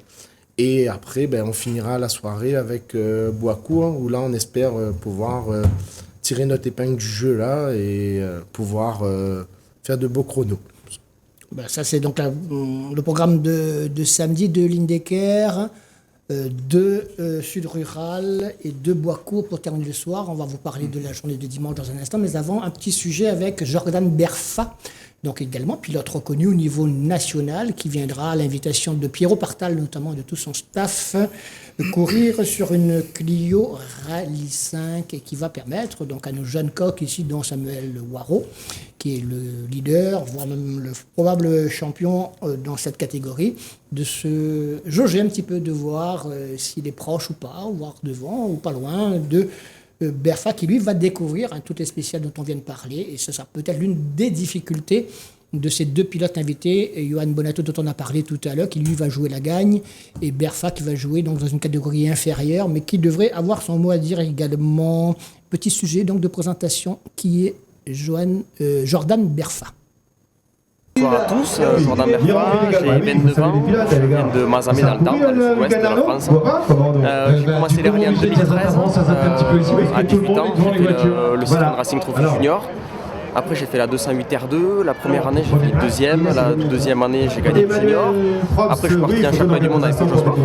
Et après, on finira la soirée avec Boiscourt, où là, on espère pouvoir tirer notre épingle du jeu là et pouvoir faire de beaux chronos. Ça, c'est donc le programme de samedi de Lindecker, de Sud Rural et de Boiscourt pour terminer le soir. On va vous parler de la journée de dimanche dans un instant, mais avant, un petit sujet avec Jordan Berfa, donc également pilote reconnu au niveau national, qui viendra à l'invitation de Pierrot Partal, notamment de tout son staff, courir sur une Clio Rallye 5 et qui va permettre donc à nos jeunes coqs ici, dont Samuel Waro, qui est le leader, voire même le probable champion dans cette catégorie, de se jauger un petit peu, de voir s'il est proche ou pas, voire devant ou pas loin de Berfa, qui lui va découvrir toutes les spéciales dont on vient de parler, et ce sera peut-être l'une des difficultés de ces 2 pilotes invités, Johan Bonato dont on a parlé tout à l'heure, qui lui va jouer la gagne, et Berfa qui va jouer donc dans une catégorie inférieure, mais qui devrait avoir son mot à dire également. Petit sujet donc de présentation qui est Jordan Berfa. Bonjour à tous, Jordan Berfa, j'ai 29 ans, je viens de Mazamet dans le Tarn, dans le sud-ouest de la France. J'ai commencé les rallyes en 2013, à 18 ans, j'ai fait le Citroën Racing Trophy Junior. Après j'ai fait la 208 R2, la première année j'ai fait deuxième, la deuxième année j'ai gagné le junior. Après je suis parti en championnat du monde avec Peugeot Sport.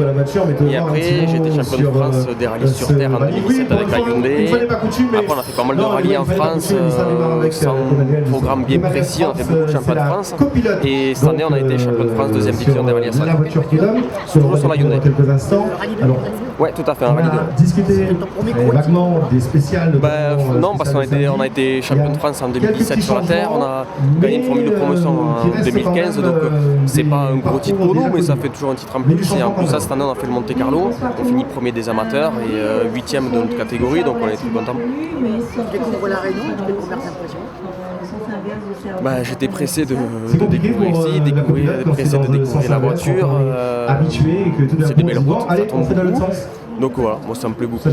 Et après j'ai été champion de France des rallyes sur terre en 2017 avec la Hyundai. Après on a fait pas mal de rallyes en France sans programme bien précis, on a fait beaucoup de championnats de France. Et cette année on a été champion de France deuxième division des rallyes à Salon. Toujours sur la Hyundai. Ouais, tout à fait, un rallye 2. Discuter vaguement des spéciales. Non, parce qu'on a été champion de France en 2017 sur la terre, on a gagné une formule de promotion en 2015, donc c'est pas un gros titre pour nous, mais ça fait toujours un titre en plus. Et en plus, cette année, on a fait le Monte Carlo, on finit premier des amateurs et 8e de notre catégorie, donc on est très contents. Tu découvres la Réunion, tu fais premières impressions? J'étais pressé de découvrir ici, pressé de découvrir la voiture. C'est des belles routes, ça tourne beaucoup. Donc voilà, moi ça me plaît beaucoup.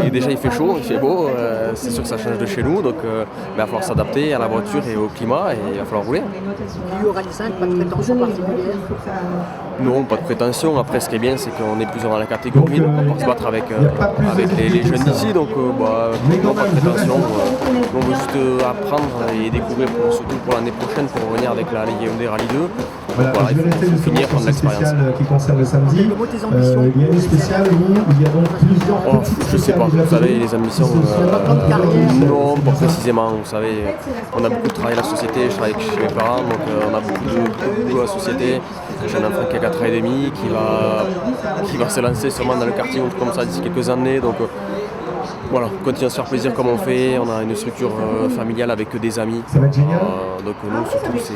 Et déjà il fait chaud, il fait beau, c'est sûr que ça change de chez nous, donc il va falloir s'adapter à la voiture et au climat et il va falloir rouler. Clio Rallye 5, pas de prétention particulière? Non, pas de prétention. Après ce qui est bien c'est qu'on est plusieurs dans la catégorie, donc on peut se battre avec les jeunes d'ici, donc non, pas de prétention. On veut juste apprendre et découvrir surtout pour l'année prochaine pour revenir avec la Hyundai Rallye 2. Donc voilà, il faut finir, prendre l'expérience. Qui concerne le samedi, il y a une spéciale où il y a donc plusieurs. Je sais pas, vous savez, les ambitions. Non, pas précisément. Vous savez, on a beaucoup de travail à la société, je travaille chez mes parents, donc on a beaucoup de boulot à la société. J'ai un enfant qui a 4 ans et demi, qui va se lancer sûrement dans le karting comme ça d'ici quelques années. Donc voilà, on continue à se faire plaisir comme on fait. On a une structure familiale avec des amis. Donc nous, surtout, c'est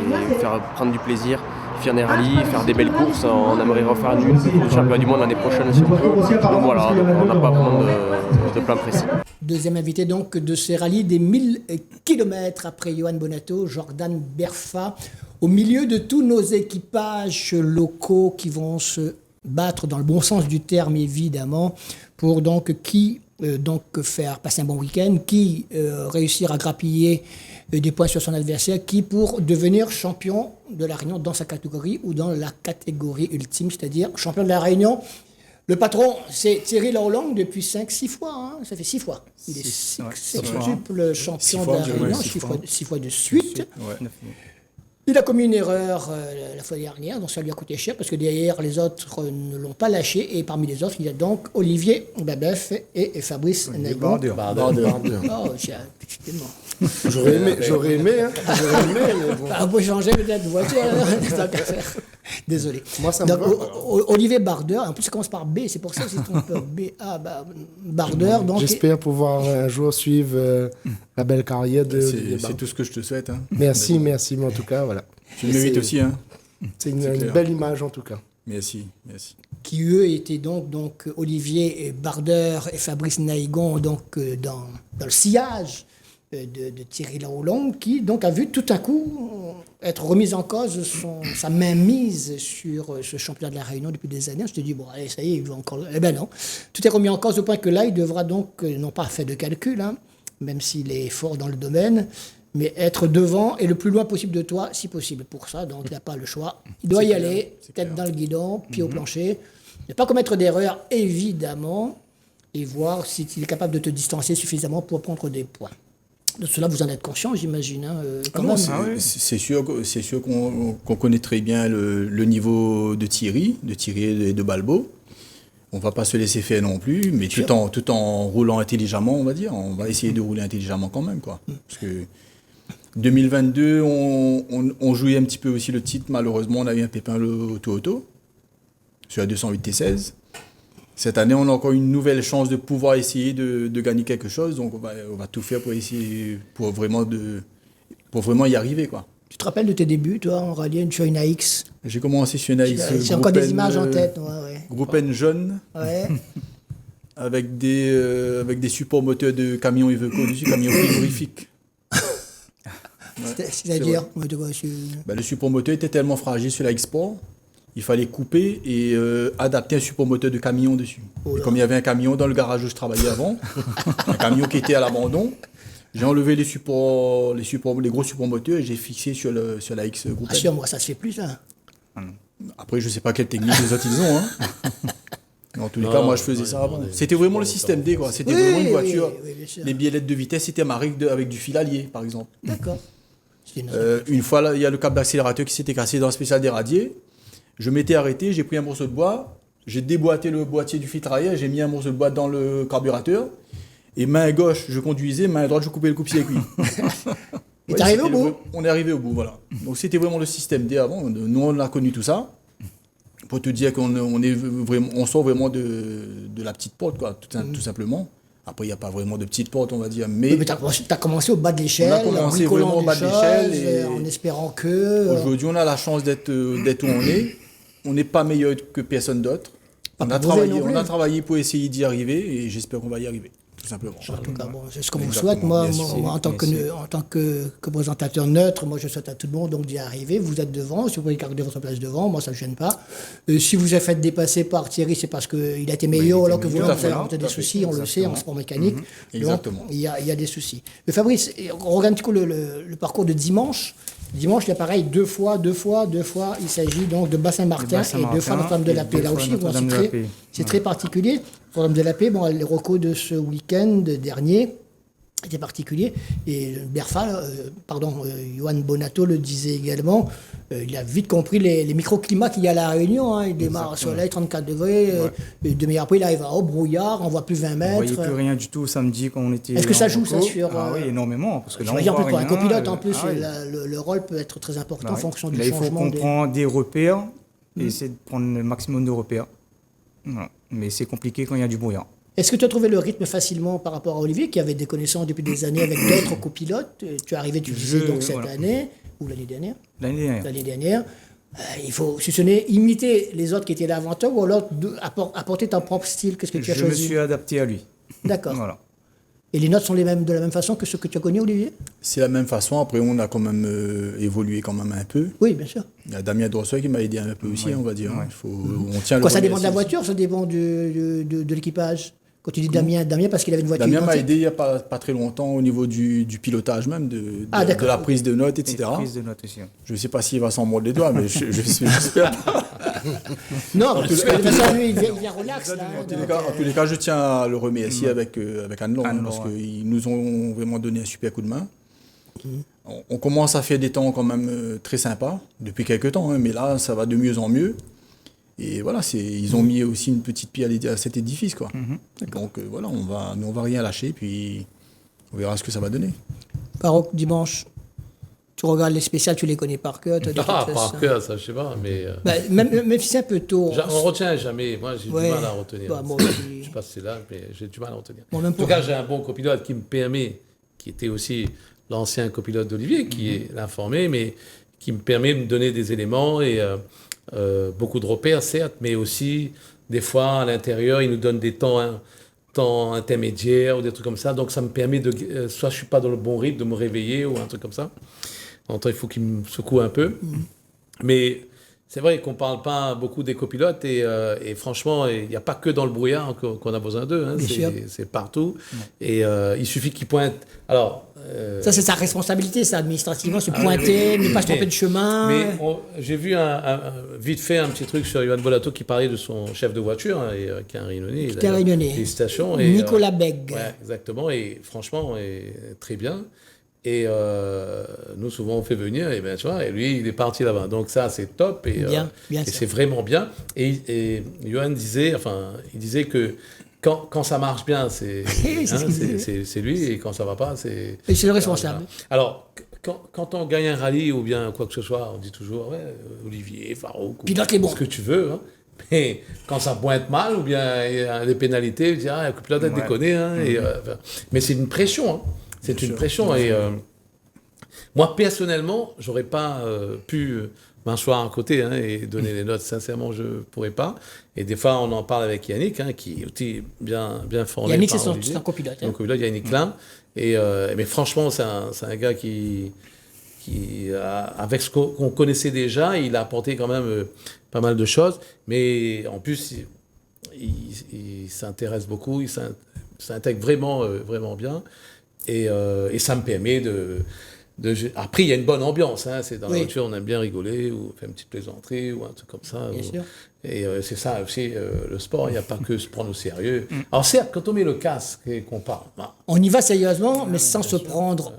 prendre du plaisir, faire des rallyes, faire des belles courses. On aimerait refaire une championnat du monde l'année prochaine si on peut. Donc voilà, on n'a pas vraiment de plan précis. Deuxième invité donc de ces rallyes des 1000 km après Johan Bonato, Jordan Berfa, au milieu de tous nos équipages locaux qui vont se battre dans le bon sens du terme évidemment pour donc faire passer un bon week-end, qui réussir à grappiller des points sur son adversaire, qui pour devenir champion de la Réunion dans sa catégorie ou dans la catégorie ultime, c'est-à-dire champion de la Réunion Le patron, c'est Thierry Laurlang depuis 5-6 fois. Hein. Ça fait 6 fois. Il est sextuple champion de la Réunion, 6 fois de suite. Ouais. Il a commis une erreur la fois dernière, donc ça lui a coûté cher, parce que derrière, les autres ne l'ont pas lâché. Et parmi les autres, il y a donc Olivier Babeuf et Fabrice Naïgon. Bardeur. Oh, effectivement. J'aurais aimé, hein. Mais bon. On peut changer peut-être de voiture. Tant qu'à faire. Désolé. Moi, ça me Donc, va. Olivier Bardeur, en plus ça commence par B, c'est pour ça que c'est trompeur. Bardeur. Donc, J'espère pouvoir un jour suivre la belle carrière de C'est tout ce que je te souhaite. Hein. Merci, mais en tout cas, voilà. Tu le mérites aussi. Hein. C'est une belle image, en tout cas. Merci. Qui eux étaient donc Olivier Bardeur et Fabrice Naïgon donc dans le sillage de Thierry Laurlang, qui donc a vu tout à coup être remise en cause sa mainmise sur ce championnat de la Réunion depuis des années. Je te dis, bon, allez, ça y est, il va encore... Eh ben non. Tout est remis en cause au point que là, il devra donc, non pas faire de calcul, hein, même s'il est fort dans le domaine, mais être devant et le plus loin possible de toi, si possible. Pour ça, donc, il n'a pas le choix. Il doit y aller, tête dans le guidon, pied au plancher. Ne pas commettre d'erreur, évidemment, et voir s'il est capable de te distancer suffisamment pour prendre des points. De cela, vous en êtes conscient, j'imagine. Hein, quand même. C'est sûr qu'on connaît très bien le niveau de Thierry et de Balbo. On ne va pas se laisser faire non plus, mais tout en roulant intelligemment, on va dire. On va essayer de rouler intelligemment quand même, quoi. Parce que 2022, on jouait un petit peu aussi le titre. Malheureusement, on a eu un pépin auto sur la 208 T16. Cette année, on a encore une nouvelle chance de pouvoir essayer de gagner quelque chose. Donc, on va tout faire pour essayer, pour vraiment y arriver, quoi. Tu te rappelles de tes débuts, toi, en rallye, sur une AX? J'ai commencé sur une AX. J'ai encore des images en tête. Ouais. Groupe N jaune. Ouais. avec des supports moteurs de camions Iveco dessus, camions frigorifiques. C'est-à-dire le support moteur était tellement fragile sur la X-Sport. Il fallait couper et adapter un support moteur de camion dessus. Et comme il y avait un camion dans le garage où je travaillais avant, un camion qui était à l'abandon, j'ai enlevé les gros supports moteurs et j'ai fixé sur la X Groupe. Sûr, moi, ça se fait plus, ça. Après, je ne sais pas quelle technique les autres ils ont. Hein. En tous les cas, moi, je faisais ça avant. C'était vraiment le système D, quoi. C'était vraiment une voiture. Les biellettes de vitesse étaient amarrées avec du fil allié, par exemple. D'accord. Une fois, là, il y a le câble d'accélérateur qui s'était cassé dans le spécial des radiers. Je m'étais arrêté, j'ai pris un morceau de bois, j'ai déboîté le boîtier du filtre arrière, j'ai mis un morceau de bois dans le carburateur, et main gauche, je conduisais, main droite, je coupais le coupe-circuit. Et t'es arrivé au bout? On est arrivé au bout, voilà. Donc c'était vraiment le système D avant. Nous, on a connu tout ça. Pour te dire on sort vraiment de la petite porte, quoi, tout simplement. Après, il n'y a pas vraiment de petite porte, on va dire. Mais tu as commencé au bas de l'échelle, on a commencé vraiment au bas de l'échelle. En espérant que... Aujourd'hui, on a la chance d'être où on est. On n'est pas meilleur que personne d'autre. On a travaillé pour essayer d'y arriver et j'espère qu'on va y arriver, tout simplement. En tout cas, bon, c'est ce qu'on vous souhaite. Moi, en tant que présentateur neutre, moi, je souhaite à tout le monde donc d'y arriver. Vous êtes devant. Si vous pouvez garder votre place devant, moi, ça ne me gêne pas. Si vous êtes fait dépasser par Thierry, c'est parce qu'il a été meilleur, alors que vous avez des soucis, on le sait, en sport mécanique. Exactement. Donc, il y a des soucis. Mais Fabrice, on regarde un petit coup le parcours de dimanche. Dimanche, il y a pareil, deux fois. Il s'agit donc de Bas-Saint-Martin et 2 fois Notre-Dame de la Paix. Là aussi, c'est très particulier. Notre-Dame de la Paix, bon, les recos de ce week-end dernier étaient particuliers. Et Johan Bonato le disait également. Il a vite compris les microclimats qu'il y a à La Réunion. Hein. Il démarre au soleil, 34 degrés. Et demi après, il arrive au brouillard, on voit plus 20 mètres. On voyait plus rien du tout samedi quand on était. Est-ce que ça joue ça sur. Oui, énormément. Parce que là, pour un copilote, en plus, le rôle peut être très important en fonction du changement. Il faut comprendre des repères et essayer de prendre le maximum de repères. Voilà. Mais c'est compliqué quand il y a du brouillard. Est-ce que tu as trouvé le rythme facilement par rapport à Olivier, qui avait des connaissances depuis des années avec d'autres copilotes? Tu es arrivé, tu disais, donc cette année, ou l'année dernière? L'année dernière. Il faut, si ce n'est imiter les autres qui étaient là avant toi, ou alors apporter ton propre style. Qu'est-ce que tu as choisi? Je me suis adapté à lui. D'accord. Voilà. Et les notes sont de la même façon que ceux que tu as connus, Olivier? C'est la même façon. Après, on a quand même évolué quand même un peu. Oui, bien sûr. Il y a Damien Drossoy qui m'a aidé un peu aussi, on va dire. Ouais. On tient ça dépend de la voiture, ça dépend de l'équipage? Quand tu dis Damien parce qu'il avait une voiture Damien m'a aidé il n'y a pas très longtemps au niveau du pilotage même, de la prise de notes, etc. Prise de notes aussi. Je ne sais pas s'il va s'en mordre les doigts, mais j'espère pas. Non, parce que de toute façon, lui, il vient relax. Là, En tous les cas, je tiens à le remercier avec Anne-Laure, parce qu'ils nous ont vraiment donné un super coup de main. On commence à faire des temps quand même très sympas, depuis quelques temps, hein, mais là, ça va de mieux en mieux. Et voilà, ils ont mis aussi une petite pierre à cet édifice, quoi. Donc voilà, on va rien lâcher, puis on verra ce que ça va donner. Baroque, dimanche, tu regardes les spéciales, tu les connais par cœur. Par cœur, ça, je sais pas, mais... même si c'est un peu tôt. On retient jamais. Moi, j'ai du mal à retenir. Bah, moi, je sais pas si c'est là, mais j'ai du mal à retenir. En tout cas, j'ai un bon copilote qui me permet, qui était aussi l'ancien copilote d'Olivier, qui est l'informé, mais qui me permet de me donner des éléments et beaucoup de repères, certes, mais aussi, des fois, à l'intérieur, il nous donne des temps intermédiaires ou des trucs comme ça. Donc, ça me permet de... soit je suis pas dans le bon rythme, de me réveiller ou un truc comme ça. En même temps, il faut qu'il me secoue un peu. Mais c'est vrai qu'on ne parle pas beaucoup des copilotes et franchement, il n'y a pas que dans le brouillard qu'on a besoin d'eux. Hein. C'est partout. Et il suffit qu'ils pointent. Alors, ça, c'est sa responsabilité, ça, administrativement, se pointer, ne pas se tromper de chemin. Mais j'ai vu vite fait un petit truc sur Johan Volato qui parlait de son chef de voiture, hein, qui est un Réunionnais. Qui est un Réunionnais. Félicitations. Nicolas Bègue. Ouais, exactement. Et franchement, très bien. Et nous, souvent, on fait venir, et, tu vois, et lui, il est parti là-bas. Donc ça, c'est top. Et, et c'est vraiment bien. Et Johan disait que quand ça marche bien, c'est lui, et quand ça ne va pas, c'est... Et c'est le responsable. Alors, quand on gagne un rallye ou bien quoi que ce soit, on dit toujours, ouais, Olivier, Farouk, pilote les bons. Ce que tu veux. Hein. Mais quand ça pointe mal ou bien il y a des pénalités, je dis, le pilote a déconné. Hein, mais c'est une pression. Hein. C'est une pression. Et moi, personnellement, j'aurais pas pu m'asseoir à côté et donner les notes. Sincèrement, je ne pourrais pas. Et des fois, on en parle avec Yannick, qui est aussi bien formé. Yannick, c'est un copilote. Donc là, Yannick Klein. Mais franchement, c'est un gars qui avec ce qu'on connaissait déjà, il a apporté quand même pas mal de choses. Mais en plus, il s'intéresse beaucoup, il s'intègre vraiment bien. Et ça me permet Après, il y a une bonne ambiance. Hein. C'est dans la voiture, on aime bien rigoler ou faire une petite plaisanterie ou un truc comme ça. Bien sûr. Et c'est ça aussi, le sport. Il n'y a pas que se prendre au sérieux. Alors certes, quand on met le casque et qu'on parle... On y va sérieusement, mais sans se prendre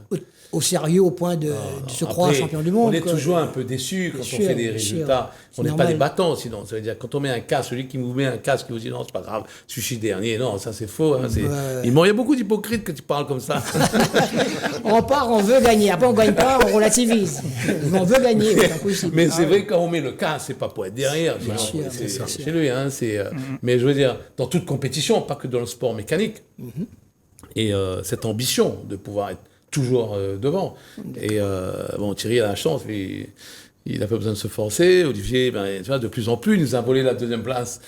au sérieux au point de se croire champion du monde. On est toujours un peu déçu quand on fait des résultats. On n'est pas des bâtons, sinon. Ça veut dire, quand on met un casque, celui qui vous met un casque, qui vous dit non, c'est pas grave, je suis dernier. Non, ça c'est faux. Hein, il y a beaucoup d'hypocrites que tu parles comme ça. On part, on veut gagner. Après, on ne gagne pas, on relativise. On veut gagner, c'est impossible. Mais c'est vrai, quand on met le casque, c'est pas pour être derrière. C'est chez lui. Hein, mais je veux dire, dans toute compétition, pas que dans le sport mécanique. Et cette ambition de pouvoir être toujours devant. Et Thierry a la chance, il n'a pas besoin de se forcer. Olivier, tu vois, de plus en plus, il nous a volé la deuxième place.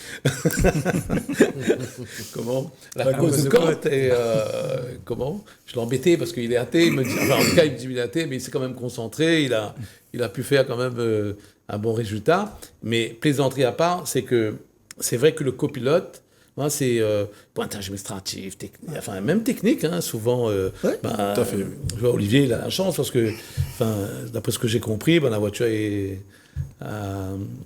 Comment ? La cause de Côte. Et comment ? Je l'ai embêté parce qu'il est athée. Il me dit, en tout cas, il me dit qu'il est athée, mais il s'est quand même concentré. Il a pu faire quand même un bon résultat. Mais plaisanterie à part, c'est vrai que le copilote, c'est pointage administratif, même technique, hein, souvent. Tout à fait. Je vois, Olivier, il a la chance parce que, d'après ce que j'ai compris, la voiture est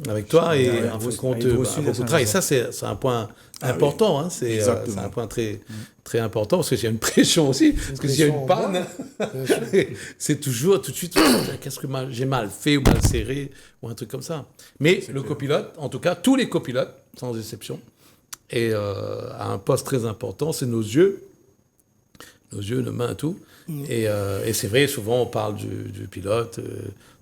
avec toi et en fin de compte, beaucoup de travail. Et ça, c'est un point important. Hein, c'est un point très, très important parce qu'il y a une pression aussi. Parce que s'il y a une panne, c'est toujours tout de suite qu'est-ce que j'ai mal fait ou mal serré ou un truc comme ça. Mais le copilote, en tout cas, tous les copilotes, sans exception, et à un poste très important, c'est nos yeux, nos mains, tout. Et c'est vrai, souvent on parle du pilote,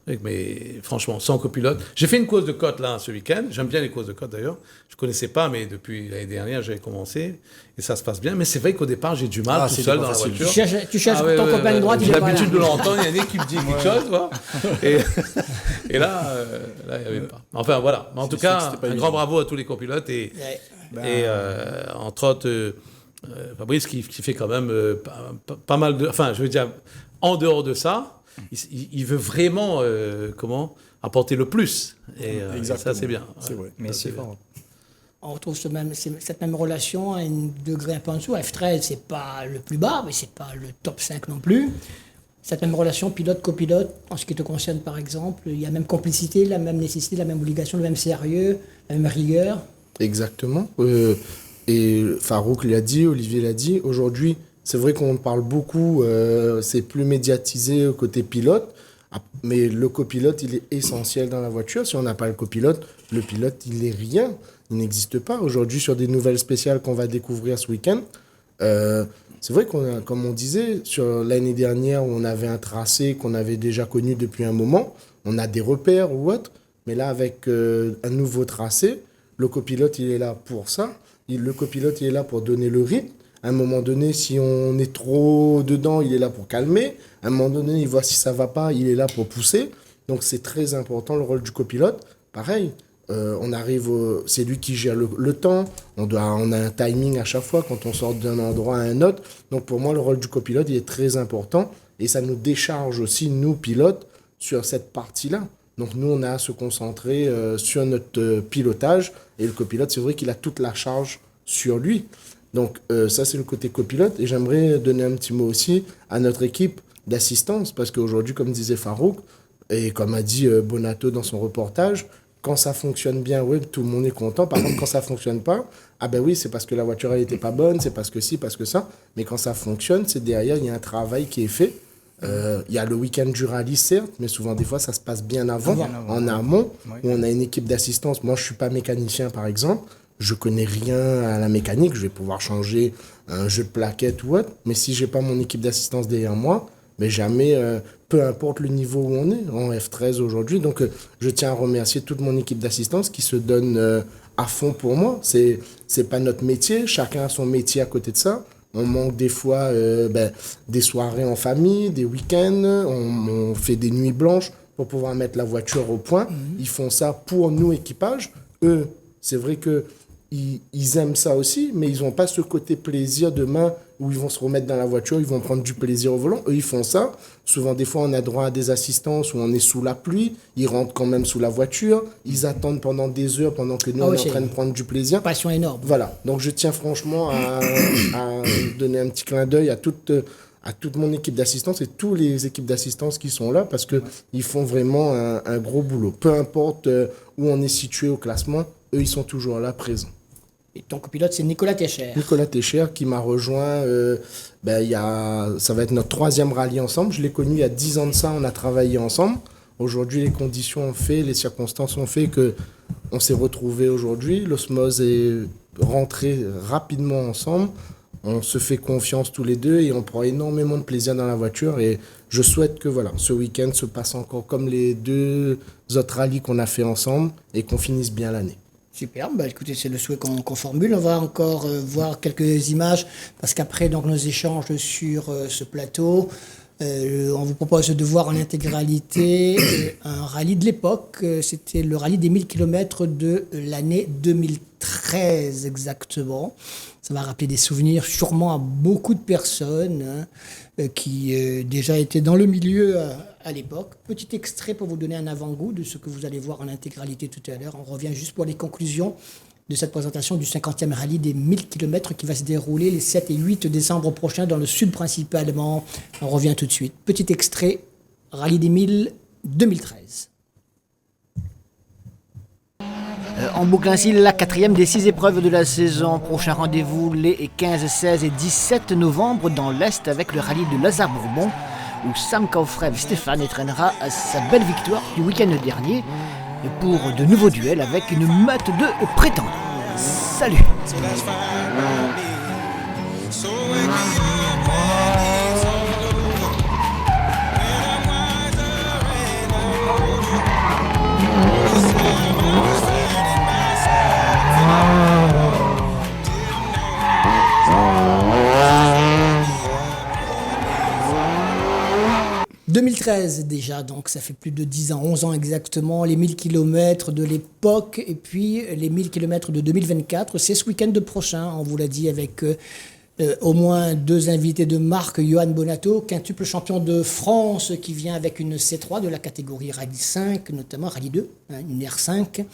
mais franchement, sans copilote. J'ai fait une course de côte là ce week-end. J'aime bien les courses de côte d'ailleurs. Je ne connaissais pas, mais depuis l'année dernière, j'avais commencé et ça se passe bien. Mais c'est vrai qu'au départ, j'ai du mal tout seul dans la voiture. Tu cherches ton copain de droite, il est pas là. J'ai l'habitude de l'entendre. Il y en a qui me dit quelque chose, vois. Et là, il n'y avait pas. Enfin voilà. Mais en tout cas, un grand bravo à tous les copilotes et entre autres Fabrice qui fait quand même pas mal de... Enfin, je veux dire, en dehors de ça, il veut vraiment apporter le plus. Et ça, c'est bien. C'est vrai. Mais c'est fort. On retrouve cette même relation à un degré un peu en dessous. F13, c'est pas le plus bas, mais c'est pas le top 5 non plus. Cette même relation pilote-copilote, en ce qui te concerne par exemple, il y a la même complicité, la même nécessité, la même obligation, le même sérieux, la même rigueur. Exactement. Et Farouk l'a dit, Olivier l'a dit, aujourd'hui, c'est vrai qu'on parle beaucoup, c'est plus médiatisé côté pilote, mais le copilote, il est essentiel dans la voiture. Si on n'a pas le pilote, il est rien. Il n'existe pas. Aujourd'hui, sur des nouvelles spéciales qu'on va découvrir ce week-end, c'est vrai qu'on a, comme on disait, sur l'année dernière, où on avait un tracé qu'on avait déjà connu depuis un moment, on a des repères ou autre, mais là, avec un nouveau tracé, le copilote, il est là pour ça. Le copilote, il est là pour donner le rythme. À un moment donné, si on est trop dedans, il est là pour calmer. À un moment donné, il voit si ça va pas, il est là pour pousser. Donc, c'est très important, le rôle du copilote. Pareil, on arrive, c'est lui qui gère le temps. On a un timing à chaque fois quand on sort d'un endroit à un autre. Donc, pour moi, le rôle du copilote, il est très important. Et ça nous décharge aussi, nous, pilotes, sur cette partie-là. Donc, nous, on a à se concentrer sur notre pilotage. Et le copilote, c'est vrai qu'il a toute la charge sur lui. Donc, ça, c'est le côté copilote. Et j'aimerais donner un petit mot aussi à notre équipe d'assistance. Parce qu'aujourd'hui, comme disait Farouk, et comme a dit Bonato dans son reportage, quand ça fonctionne bien, oui, tout le monde est content. Par contre, quand ça ne fonctionne pas, ah ben oui, c'est parce que la voiture, elle n'était pas bonne, c'est parce que ci, parce que ça. Mais quand ça fonctionne, c'est derrière, il y a un travail qui est fait. Il y a le week-end du rallye, certes, mais souvent, des fois, ça se passe bien avant, en amont, où on a une équipe d'assistance. Moi, je ne suis pas mécanicien, par exemple. Je connais rien à la mécanique. Je vais pouvoir changer un jeu de plaquettes ou autre. Mais si je n'ai pas mon équipe d'assistance derrière moi, mais jamais, peu importe le niveau où on est, en F13 aujourd'hui. Donc, je tiens à remercier toute mon équipe d'assistance qui se donne à fond pour moi. C'est pas notre métier. Chacun a son métier à côté de ça. On manque des fois des soirées en famille, des week-ends. On fait des nuits blanches pour pouvoir mettre la voiture au point. Ils font ça pour nous, équipage. Eux, c'est vrai que ils aiment ça aussi, mais ils n'ont pas ce côté plaisir demain où ils vont se remettre dans la voiture, ils vont prendre du plaisir au volant. Eux, ils font ça. Souvent, des fois, on a droit à des assistances où on est sous la pluie. Ils rentrent quand même sous la voiture. Ils attendent pendant des heures pendant que nous, on est en train de prendre du plaisir. Passion énorme. Voilà. Donc, je tiens franchement à donner un petit clin d'œil à toute mon équipe d'assistance et toutes les équipes d'assistance qui sont là parce qu'ils font vraiment un gros boulot. Peu importe où on est situé au classement, eux, ils sont toujours là, présents. Et ton copilote, c'est Nicolas Técher. Nicolas Técher qui m'a rejoint, ça va être notre 3e rallye ensemble. Je l'ai connu il y a 10 ans de ça, on a travaillé ensemble. Aujourd'hui, les conditions ont fait, les circonstances ont fait qu'on s'est retrouvés aujourd'hui. L'osmose est rentrée rapidement ensemble. On se fait confiance tous les deux et on prend énormément de plaisir dans la voiture. Et je souhaite que ce week-end se passe encore comme les 2 autres rallyes qu'on a fait ensemble et qu'on finisse bien l'année. Super, écoutez, c'est le souhait qu'on formule. On va encore voir quelques images parce qu'après donc, nos échanges sur ce plateau, on vous propose de voir en intégralité un rallye de l'époque. C'était le rallye des 1000 km de l'année 2013 exactement. Ça va rappeler des souvenirs sûrement à beaucoup de personnes qui déjà étaient dans le milieu à l'époque. Petit extrait pour vous donner un avant-goût de ce que vous allez voir en intégralité tout à l'heure. On revient juste pour les conclusions de cette présentation du 50e rallye des 1000 km qui va se dérouler les 7 et 8 décembre prochains dans le sud principalement. On revient tout de suite. Petit extrait, rallye des 1000 2013. On boucle ainsi la 4e des 6 épreuves de la saison. Prochain rendez-vous les 15, 16 et 17 novembre dans l'Est avec le rallye de Lazare-Bourbon où Sam Kaufrev Stéphane étraînera sa belle victoire du week-end dernier pour de nouveaux duels avec une meute de prétendants. Salut! « 2013 déjà, donc ça fait plus de 10 ans, 11 ans exactement, les 1000 km de l'époque et puis les 1000 km de 2024, c'est ce week-end prochain, on vous l'a dit avec au moins 2 invités de marque, Johan Bonato, quintuple champion de France qui vient avec une C3 de la catégorie Rallye 5, notamment Rallye 2, une R5.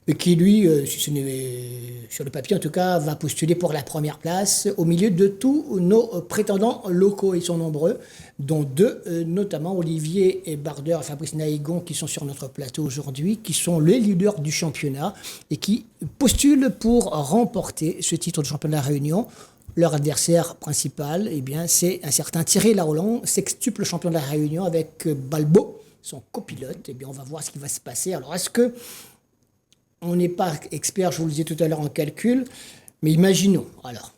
et qui lui, si ce n'est sur le papier en tout cas, va postuler pour la première place au milieu de tous nos prétendants locaux. Ils sont nombreux, dont deux, notamment Olivier et Barder et Fabrice Naïgon, qui sont sur notre plateau aujourd'hui, qui sont les leaders du championnat et qui postulent pour remporter ce titre de championnat de la Réunion. Leur adversaire principal, eh bien, c'est un certain Thierry Laroland, sextuple champion de la Réunion avec Balbo, son copilote. Eh bien, on va voir ce qui va se passer. Alors, est-ce que on n'est pas expert, je vous le disais tout à l'heure, en calcul, mais imaginons, alors,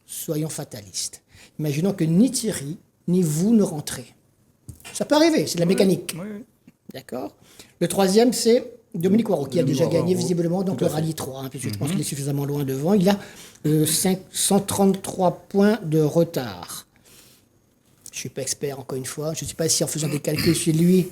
soyons fatalistes, imaginons que ni Thierry, ni vous ne rentrez. Ça peut arriver, c'est de la mécanique. Oui. D'accord. Le troisième, c'est Dominique Waro, qui a déjà gagné visiblement donc le rallye 3, hein, puisque je pense qu'il est suffisamment loin devant. Il a 533 points de retard. Je ne suis pas expert, encore une fois. Je ne sais pas si en faisant des calculs chez lui,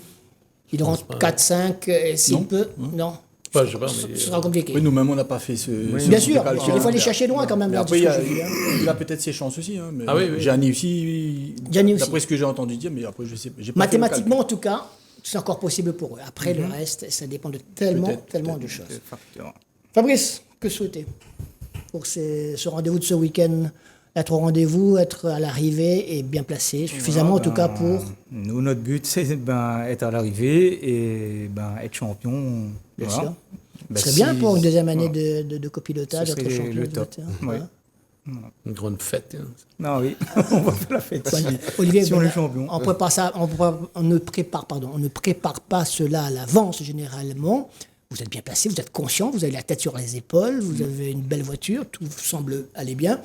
il rentre 4-5, et s'il peut... Non. Enfin, je sais pas, mais... Ce sera compliqué. Oui, nous-mêmes, on n'a pas fait ce... Bien sûr, il faut aller chercher loin quand même. Mais après, il a peut-être ses chances aussi. Hein, mais Gianni aussi, d'après ce que j'ai entendu dire, mais après, je sais pas. Mathématiquement, en tout cas, c'est encore possible pour eux. Après, le reste, ça dépend de tellement de choses. Fabrice, que souhaiter pour ce rendez-vous de ce week-end? Être au rendez-vous, être à l'arrivée et bien placé, suffisamment en tout cas pour... Nous, notre but, c'est être à l'arrivée et être champion. Bien sûr. Ce serait bien pour une deuxième année de copilotage, être champion. Le top. Ouais. Une grande fête. Hein. Non, oui, on va faire la fête. Voilà. Olivier, si on est champion. On ne prépare pas cela à l'avance généralement. Vous êtes bien placé, vous êtes conscient, vous avez la tête sur les épaules, vous avez une belle voiture, tout semble aller bien.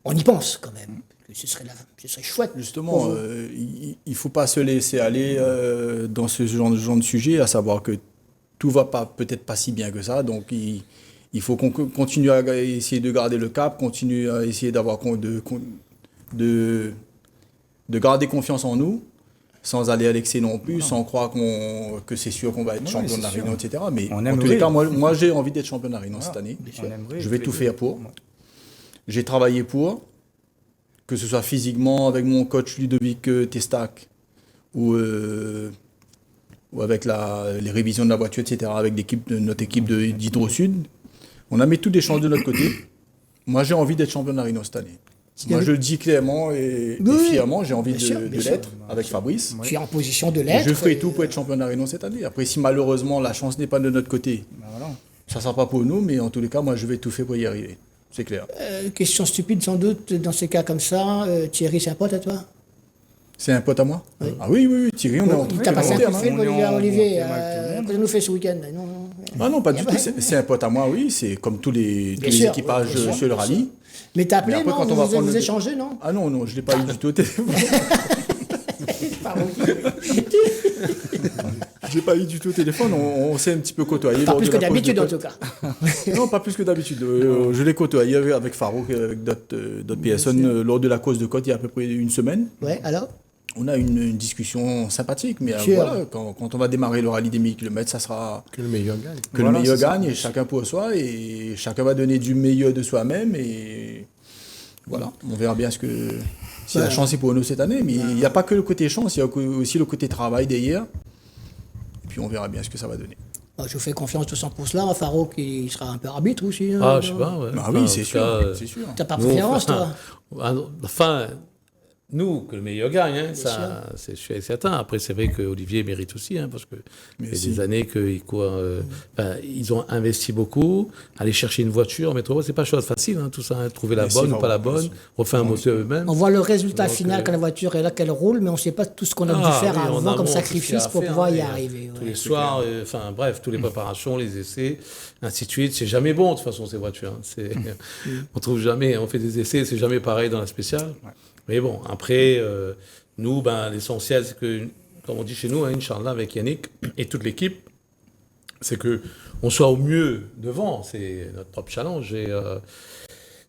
On y pense quand même. Ce serait chouette. Justement, il ne faut pas se laisser aller dans ce genre de sujet, à savoir que tout ne va peut-être pas si bien que ça. Donc, il faut qu'on continue à essayer de garder le cap, continue à essayer de garder confiance en nous, sans aller à l'excès non plus, sans croire que c'est sûr qu'on va être champion de la Réunion, etc. Mais en tous les cas, moi j'ai envie d'être champion de la Réunion cette année. Je vais tout faire pour. J'ai travaillé pour, que ce soit physiquement avec mon coach Ludovic Testac ou avec les révisions de la voiture, etc., avec notre équipe d'Hydro Sud. On a mis toutes les chances de notre côté. Moi, j'ai envie d'être champion de la Réunion cette année. Moi, je le dis clairement et fièrement, j'ai envie de l'être avec Fabrice. Tu es en position de l'être. Je ferai tout pour être champion de la Réunion cette année. Après, si malheureusement la chance n'est pas de notre côté, ça ne sera pas pour nous, mais en tous les cas, moi, je vais tout faire pour y arriver. C'est clair. Question stupide sans doute, dans ces cas comme ça, Thierry, c'est un pote à toi? C'est un pote à moi? Oui. Ah oui, Thierry, on est en tout cas. Tu as passé un coup de fil, Olivier, qu'est-ce que nous fait ce week-end? Ah non, pas du tout. C'est un pote à moi, oui. C'est comme tous les équipages sur le rallye. Mais t'as appelé, non? Vous échangez, non? Ah non, je ne l'ai pas eu du tout au téléphone. Je l'ai pas eu du tout au téléphone, on s'est un petit peu côtoyé. Pas plus que d'habitude en tout cas. Non, pas plus que d'habitude. Je l'ai côtoyé avec Farouk, avec d'autres PSN lors de la course de côte il y a à peu près une semaine. Ouais, alors on a une discussion sympathique, mais voilà, quand on va démarrer le rallye des 1000 km, ça sera... Que le meilleur gagne. Que le meilleur gagne, et chacun pour soi, et chacun va donner du meilleur de soi-même, et voilà, on verra bien si la chance est pour nous cette année, mais il n'y a pas que le côté chance, il y a aussi le côté travail derrière, et puis on verra bien ce que ça va donner. Je vous fais confiance tout ça pour cela. Farouk, il sera un peu arbitre aussi. Ah, je sais pas, ouais. Ah oui, c'est sûr. T'as pas préférence, toi? Enfin, nous, que le meilleur gagne, hein, ça, je suis certain. Après, c'est vrai qu'Olivier mérite aussi, hein, parce que il y a des années qu'ils courent. Ils ont investi beaucoup. Aller chercher une voiture, mais c'est pas chose facile, hein, tout ça. Hein, trouver la bonne ou pas la bonne, refaire un moteur eux-mêmes. On voit le résultat final quand la voiture est là, qu'elle roule, mais on ne sait pas tout ce qu'on a dû faire avant comme sacrifice pour pouvoir y arriver. Tous les soirs, toutes les préparations, les essais, ainsi de suite. C'est jamais bon, de toute façon, ces voitures. On trouve jamais, on fait des essais, c'est jamais pareil dans la spéciale. Mais bon, après, nous, l'essentiel, c'est que, comme on dit chez nous, hein, Inch'Allah, avec Yannick et toute l'équipe, c'est qu'on soit au mieux devant. C'est notre top challenge. Et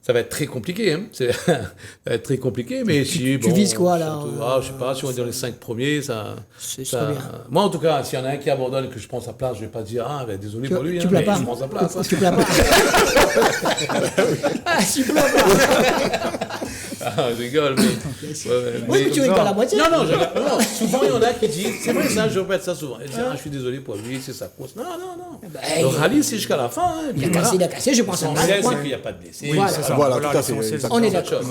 ça va être très compliqué. Hein. Ça va être très compliqué, mais si... Tu vises quoi, là je sais pas, si on est dans les 5 premiers, c'est bien. Moi, en tout cas, s'il y en a un qui abandonne et que je prends sa place, je ne vais pas dire, désolé pour lui, tu plains pas. Je prends sa place. Tu plains pas. Tu plains pas. Ah, je rigole, mais... Oui, mais tu rigoles à moitié. Non, souvent, il y en a qui disent... C'est vrai, ça, je répète ça souvent. Ils disent, je suis désolé pour lui, c'est sa course. Non. Le rallye, c'est jusqu'à la fin. Hein. Il a cassé, je pense. L'essentiel, c'est qu'il n'y a pas de blessés. Voilà, c'est ça. Voilà, tout à fait. On est d'accord.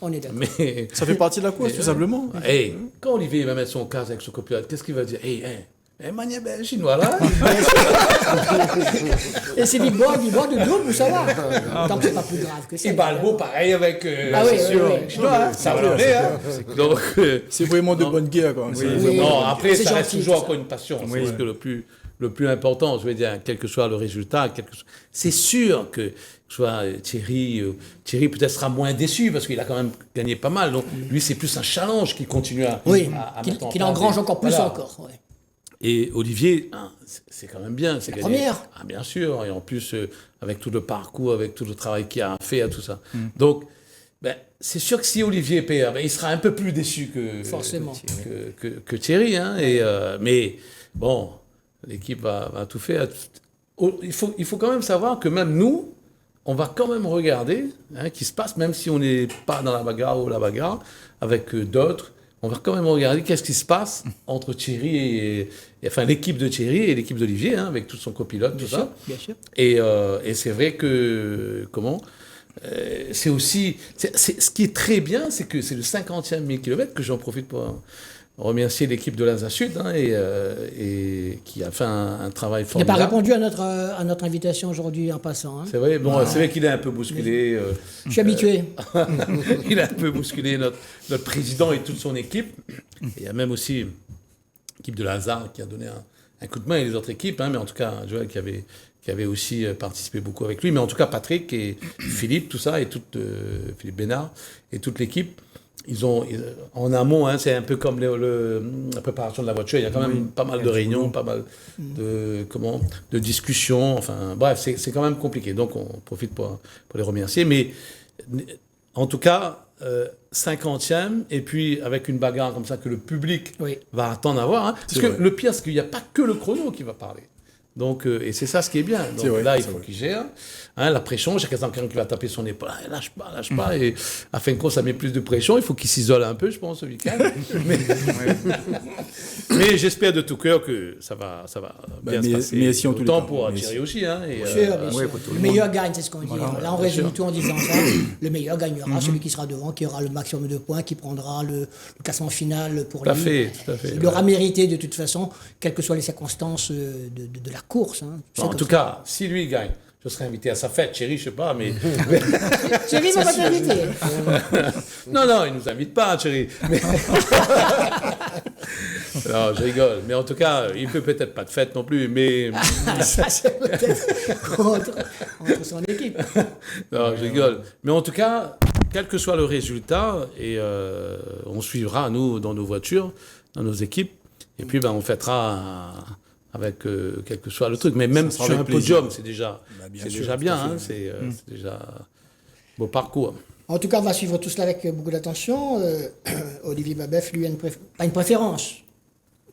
On est d'accord. Mais... Ça fait partie de la course, tout simplement. Hey, quand Olivier va mettre son casque avec son copilote, qu'est-ce qu'il va dire? Manier ben chinois là. Et c'est du bois de double, vous savez. Tant que c'est pas plus grave que ça. Et Balbo, pareil avec chinois. Ça va l'emmener, hein. Donc, c'est vraiment de bonne guerre, quoi. Non, après, ça reste gentil, toujours ça. encore une passion. C'est que le plus important, je veux dire, quel que soit le résultat, c'est sûr que soit Thierry peut-être sera moins déçu parce qu'il a quand même gagné pas mal. Donc lui, c'est plus un challenge qui continue à mettre en qu'il place. engrange encore plus Voilà. encore. Ouais. Et Olivier, c'est quand même bien. C'est la première. Ah, bien sûr. Et en plus, avec tout le parcours, avec tout le travail qu'il a fait, à tout ça. Donc, c'est sûr que si Olivier perd, il sera un peu plus déçu que Thierry. Hein, mais bon, l'équipe va tout faire. Il faut quand même savoir que même nous, on va quand même regarder qui se passe, même si on n'est pas dans la bagarre avec d'autres. On va quand même regarder qu'est-ce qui se passe entre Thierry et l'équipe de Thierry et l'équipe d'Olivier, avec tout son copilote, tout ça. Bien sûr. Et c'est vrai que, c'est aussi... ce qui est très bien, c'est que c'est le 50e 1000 km que j'en profite pour remercier l'équipe de l'Alsace Sud et qui a fait un travail Il n'a formidable. pas répondu à notre invitation aujourd'hui en passant. Hein. C'est vrai, c'est vrai qu'il a un peu bousculé. Je suis habitué. Il a un peu bousculé notre président et toute son équipe. Et il y a même aussi l'équipe de Lazare qui a donné un coup de main et les autres équipes, mais en tout cas Joël qui avait aussi participé beaucoup avec lui. Mais en tout cas Patrick et Philippe, tout ça, et Philippe Bénard et toute l'équipe. Ils ont en amont, c'est un peu comme la préparation de la voiture. Il y a quand même pas mal de réunions, pas mal de discussions. Enfin, bref, c'est quand même compliqué. Donc, on profite pour les remercier. Mais en tout cas, 50e, et puis avec une bagarre comme ça que le public va attendre à voir. Parce que le pire, c'est qu'il n'y a pas que le chrono qui va parler. Donc, et c'est ça ce qui est bien. Donc là, il faut qu'il gère la pression. J'ai quelqu'un qui va taper son épaule. Lâche pas. Et à fin de compte, ça met plus de pression. Il faut qu'il s'isole un peu, je pense, ce week-end. mais j'espère de tout cœur que ça va bien se passer. Mais si on autant pour Thierry aussi. Bien sûr. Le meilleur gagne, c'est ce qu'on dit. Là, on résume tout en disant ça. Le meilleur gagnera, celui qui sera devant, qui aura le maximum de points, qui prendra le classement final pour lui. Tout à fait. Il aura mérité de toute façon, quelles que soient les circonstances de la course. En tout cas, si lui gagne, je serai invité à sa fête. Thierry, je sais pas, mais... Thierry va pas t'inviter. Non, il nous invite pas, Thierry. Non, je rigole. Mais en tout cas, il peut peut-être pas de fête non plus, mais... Ça, c'est peut-être entre son équipe. Non, je rigole. Mais en tout cas, quel que soit le résultat, et on suivra, nous, dans nos voitures, dans nos équipes, et puis on fêtera... avec quel que soit le truc. Mais même sur un podium, c'est déjà bien. C'est déjà beau parcours. En tout cas, on va suivre tout cela avec beaucoup d'attention. Olivier Babeuf, lui, pas une préférence.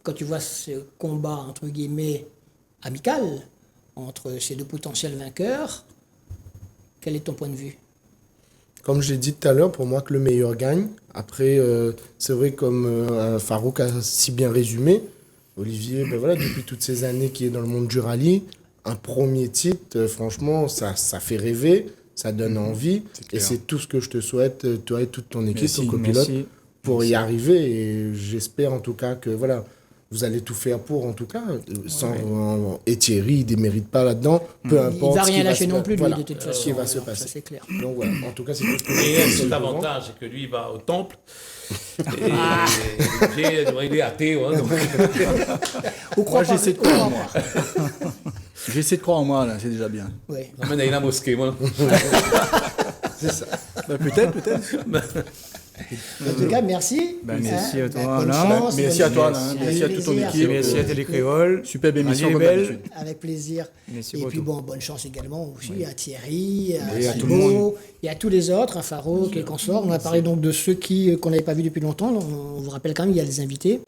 Quand tu vois ce combat, entre guillemets, amical, entre ces deux potentiels vainqueurs, quel est ton point de vue ? Comme je l'ai dit tout à l'heure, pour moi que le meilleur gagne. Après, c'est vrai, comme Farouk a si bien résumé, Olivier, depuis toutes ces années qu'il est dans le monde du rallye, un premier titre, franchement, ça fait rêver, ça donne envie. Et c'est tout ce que je te souhaite, toi et toute ton équipe, ton copilote, pour y arriver. Et j'espère en tout cas que vous allez tout faire pour, en tout cas. Et Thierry, il ne démérite pas là-dedans, peu importe. Il ne va rien lâcher non plus, lui, de toute façon. Ce qui va se passer. Ça, c'est clair. Donc voilà, en tout cas, c'est tout ce que Et cet avantage, c'est que lui, il va au temple. Et il est athée. Moi, j'essaie de croire en moi. J'essaie de croire en moi, là, c'est déjà bien. Oui. Emmène à la mosquée, moi. C'est ça. Peut-être. En tout cas, merci. Merci à toi, bonne Alain. chance, Merci à toi, Alain. Merci à toute ton équipe. Merci à Télécréole. Superbe émission, comme belle. d'habitude. Avec plaisir. Merci et puis beaucoup. bonne chance également aussi à Thierry, à Et à tout le Thibaut, et à tous les autres, à Farouk et consorts. On a parlé donc de ceux qu'on n'avait pas vus depuis longtemps. On vous rappelle quand même, il y a des invités.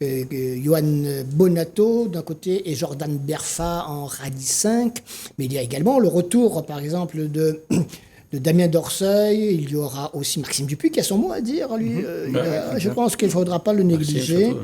Johan Bonato d'un côté et Jordan Berfa en Rallye 5. Mais il y a également le retour, par exemple, de de Damien Dorseuil. Il y aura aussi Maxime Dupuis qui a son mot à dire. Lui, je pense qu'il ne faudra pas le négliger.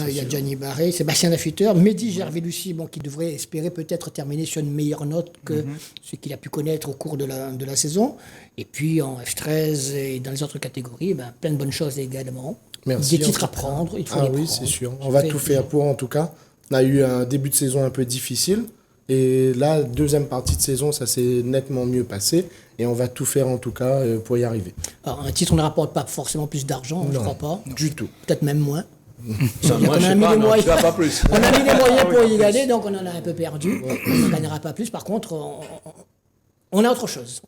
Il y a Gianni Barré, Sébastien Lafuteur, Mehdi Gervais-Lucie, qui devrait espérer peut-être terminer sur une meilleure note que ce qu'il a pu connaître au cours de la saison. Et puis en F13 et dans les autres catégories, plein de bonnes choses également. Merci, des titres à prendre, il faut les prendre. Oui, c'est sûr. On va tout faire pour, en tout cas. On a eu un début de saison un peu difficile. Et là, deuxième partie de saison, ça s'est nettement mieux passé. Et on va tout faire, en tout cas, pour y arriver. Alors, un titre, on ne rapporte pas forcément plus d'argent, je ne crois pas. Du tout. Peut-être même moins. Moi, je sais pas, non, tu vas pas plus. On a mis les moyens pour y aller, donc on en a un peu perdu. On ne gagnera pas plus. Par contre, on a autre chose.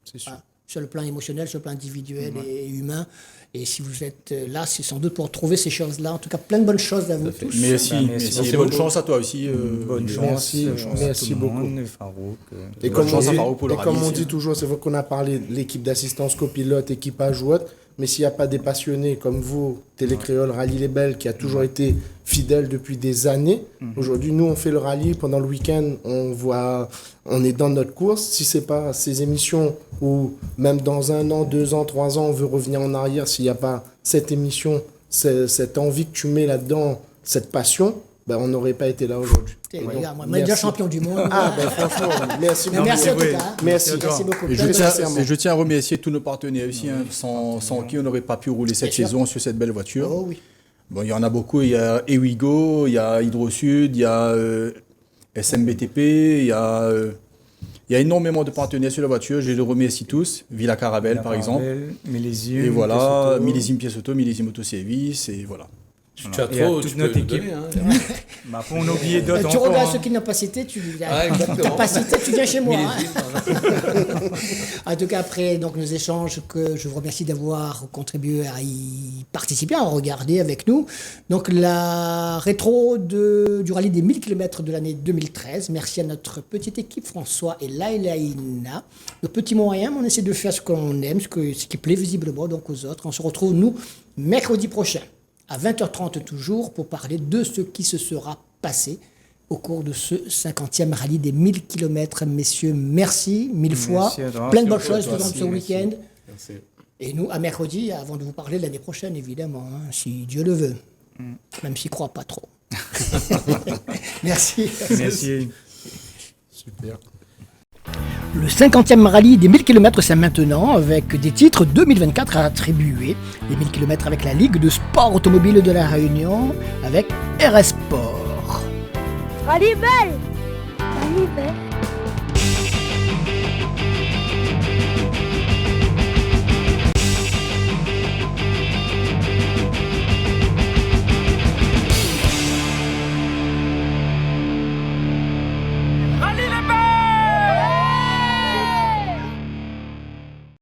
C'est sûr. Sur le plan émotionnel, sur le plan individuel et humain. Et si vous êtes là, c'est sans doute pour trouver ces choses-là. En tout cas, plein de bonnes choses à vous tous. Merci. Bonne chance à toi aussi. Bonne chance. Merci beaucoup. Farouk, et comme on dit toujours, c'est vrai qu'on a parlé de l'équipe d'assistance copilote, équipage ou autre. Mais s'il n'y a pas des passionnés comme vous, Télécréole, Rallye Les Belles, qui a toujours été fidèle depuis des années, aujourd'hui, nous, on fait le rallye. Pendant le week-end, on est dans notre course. Si ce n'est pas ces émissions où, même dans 1 an, 2 ans, 3 ans, on veut revenir en arrière, s'il n'y a pas cette émission, cette envie que tu mets là-dedans, cette passion, on n'aurait pas été là aujourd'hui. Regarde, moi, déjà champion du monde. Franchement, merci beaucoup. Merci en tout cas. Merci beaucoup. Et je tiens à remercier tous nos partenaires aussi, sans qui on n'aurait pas pu rouler cette saison sur cette belle voiture. Oh, oui. Bon, il y en a beaucoup. Il y a Ewigo, il y a Hydro-Sud, il y a SMBTP, il y a énormément de partenaires sur la voiture. Je les remercie tous. Villa Carabel, par exemple. Millésime. Et voilà, Millésime Pièce Auto, Millésime Autoservice, et voilà. Tu as trop, toute notre équipe. On a oublié d'autres. Tu regardes ceux qui n'ont pas cité, tu viens chez moi. En tout cas, après nos échanges, que je vous remercie d'avoir contribué à y participer, à regarder avec nous. Donc la rétro du rallye des 1000 km de l'année 2013. Merci à notre petite équipe, François et Laïlaïna. Nos petits moyens, on essaie de faire ce qu'on aime, ce qui plaît visiblement donc aux autres. On se retrouve, nous, mercredi prochain, à 20h30 toujours, pour parler de ce qui se sera passé au cours de ce 50e rallye des 1000 km. Messieurs, merci 1000 fois. Plein de bonnes choses durant ce week-end. Merci. Et nous, à mercredi, avant de vous parler de l'année prochaine, évidemment, si Dieu le veut. Même s'il ne croit pas trop. Merci. Merci. Super. Le 50e rallye des 1000 km, c'est maintenant, avec des titres 2024 à attribuer. Les 1000 km avec la Ligue de sport automobile de la Réunion, avec RS Sport. Rallye Belle. Rallye Belle.